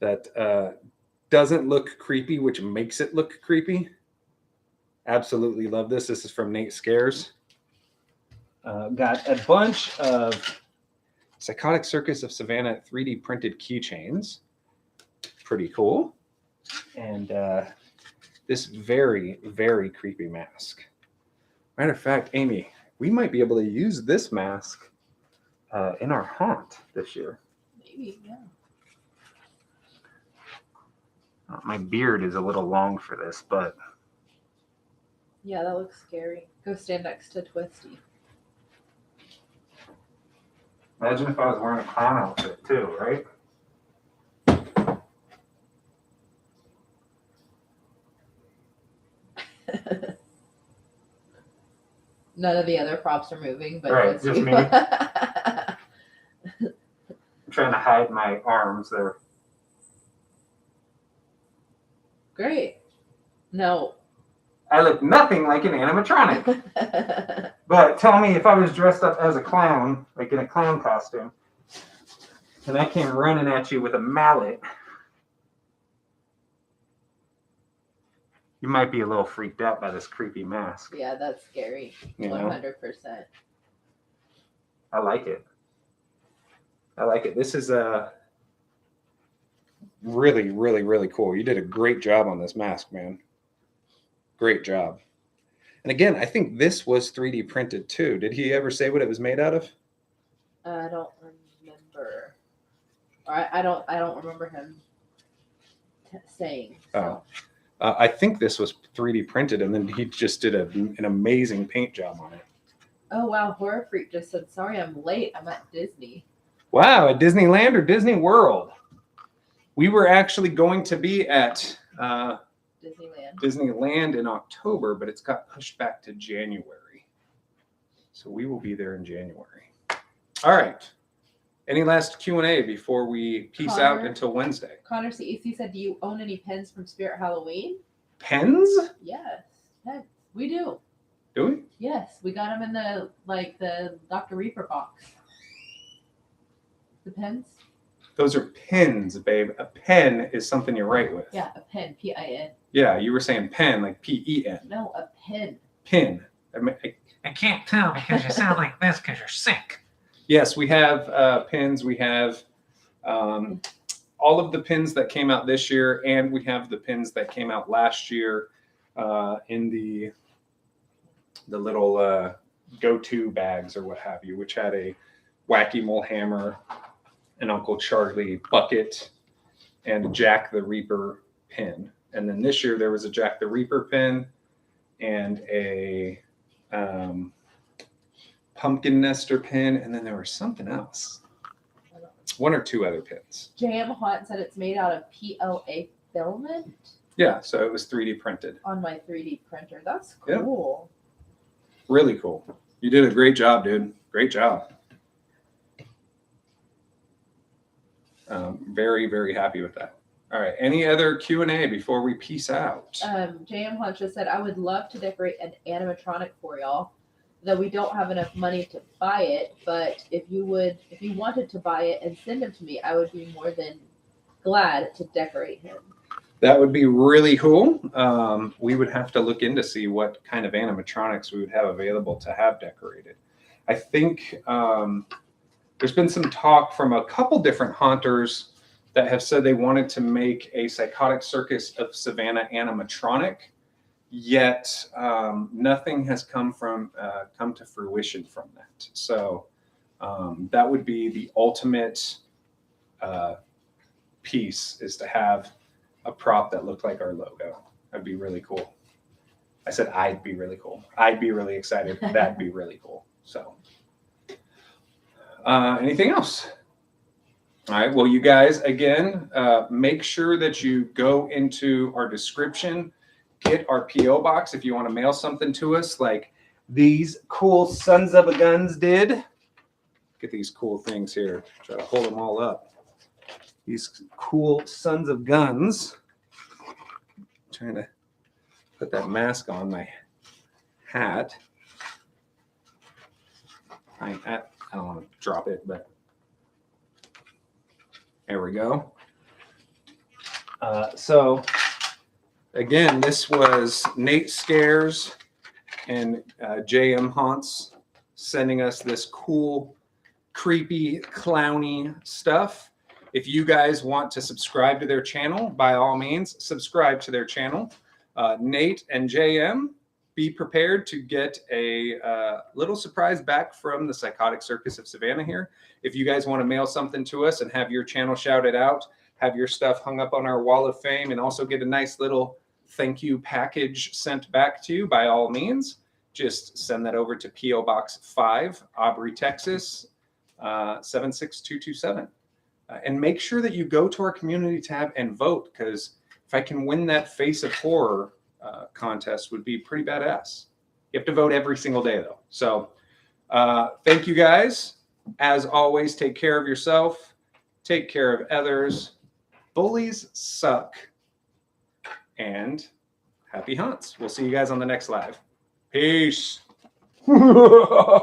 that doesn't look creepy, which makes it look creepy. Absolutely love this. This is from Nate Scares. Got a bunch of Psychotic Circus of Savannah 3D printed keychains. Pretty cool. And this very, very creepy mask. Matter of fact, Amy, we might be able to use this mask in our haunt this year. Maybe, yeah. My beard is a little long for this, but Yeah, that looks scary. Go stand next to Twisty. imagine if I was wearing a clown outfit too, right? None of the other props are moving, but Right, Twisty. just me. I'm trying to hide my arms there. Great. No. I look nothing like an animatronic. But tell me if I was dressed up as a clown, like in a clown costume, and I came running at you with a mallet, you might be a little freaked out by this creepy mask. Yeah, that's scary. You know? 100%. I like it. I like it. This is really, really, really cool. You did a great job on this mask, man. Great job. And again, I think this was 3D printed too. Did he ever say what it was made out of? I don't remember. Or I don't remember him saying. So. I think this was 3D printed, and then he just did an amazing paint job on it. Oh, wow. Horror Freak just said, sorry, I'm late. I'm at Disney. Wow, at Disneyland or Disney World? We were actually going to be at Disneyland in October, but it's got pushed back to January. So we will be there in January. All right. Any last Q&A before we peace out Connor? until Wednesday? Connor CEC said, do you own any pens from Spirit Halloween? Pens? Yes. Pens. We do. Do we? Yes. We got them in the Dr. Reaper box. The pens? Those are pins, babe. A pen is something you write with. Yeah, a pen. P-I-N. Yeah, you were saying pen, like P-E-N. No, a pen. Pin. I can't tell because you sound like this because you're sick. Yes, we have pins. We have all of the pins that came out this year, and we have the pins that came out last year. in the little go-to bags or what have you, which had a Wacky Mole hammer, an Uncle Charlie bucket, and a Jack the Reaper pin. And then this year there was a Jack the Reaper pin and a pumpkin nester pin, and then there was something else. One or two other pins. JM Hunt said it's made out of PLA filament. Yeah, so it was 3D printed. On my 3D printer. That's Yeah. cool. Really cool. You did a great job, dude. Great job. Very, very happy with that. All right. Any other Q&A before we peace out? JM Hunt just said, I would love to decorate an animatronic for y'all, though we don't have enough money to buy it. But if you wanted to buy it and send them to me, I would be more than glad to decorate him. That would be really cool. We would have to look into see what kind of animatronics we would have available to have decorated. I think there's been some talk from a couple different haunters that have said they wanted to make a Psychotic Circus of Savannah animatronic, yet nothing has come to fruition from that. So that would be the ultimate piece, is to have a prop that looked like our logo. That'd be really cool. I said I'd be really cool. I'd be really excited. That'd be really cool. So anything else? All right. Well, you guys, again, make sure that you go into our description, get our P.O. box if you want to mail something to us like these cool sons of a guns did. Get these cool things here. Try to hold them all up. These cool sons of guns. I'm trying to put that mask on my hat. I don't want to drop it, but there we go. So again, this was Nate Scares and JM Haunts sending us this cool, creepy, clowny stuff. If you guys want to subscribe to their channel, by all means, subscribe to their channel. Nate and JM, be prepared to get a little surprise back from the Psychotic Circus of Savannah here. If you guys want to mail something to us and have your channel shouted out, have your stuff hung up on our wall of fame, and also get a nice little thank you package sent back to you, by all means, just send that over to P.O. Box 5, Aubrey, Texas, 76227. And make sure that you go to our community tab and vote, because if I can win that Face of Horror contest, would be pretty badass. You have to vote every single day, though. So thank you, guys. As always, take care of yourself. Take care of others. Bullies suck. And happy haunts. We'll see you guys on the next live. Peace.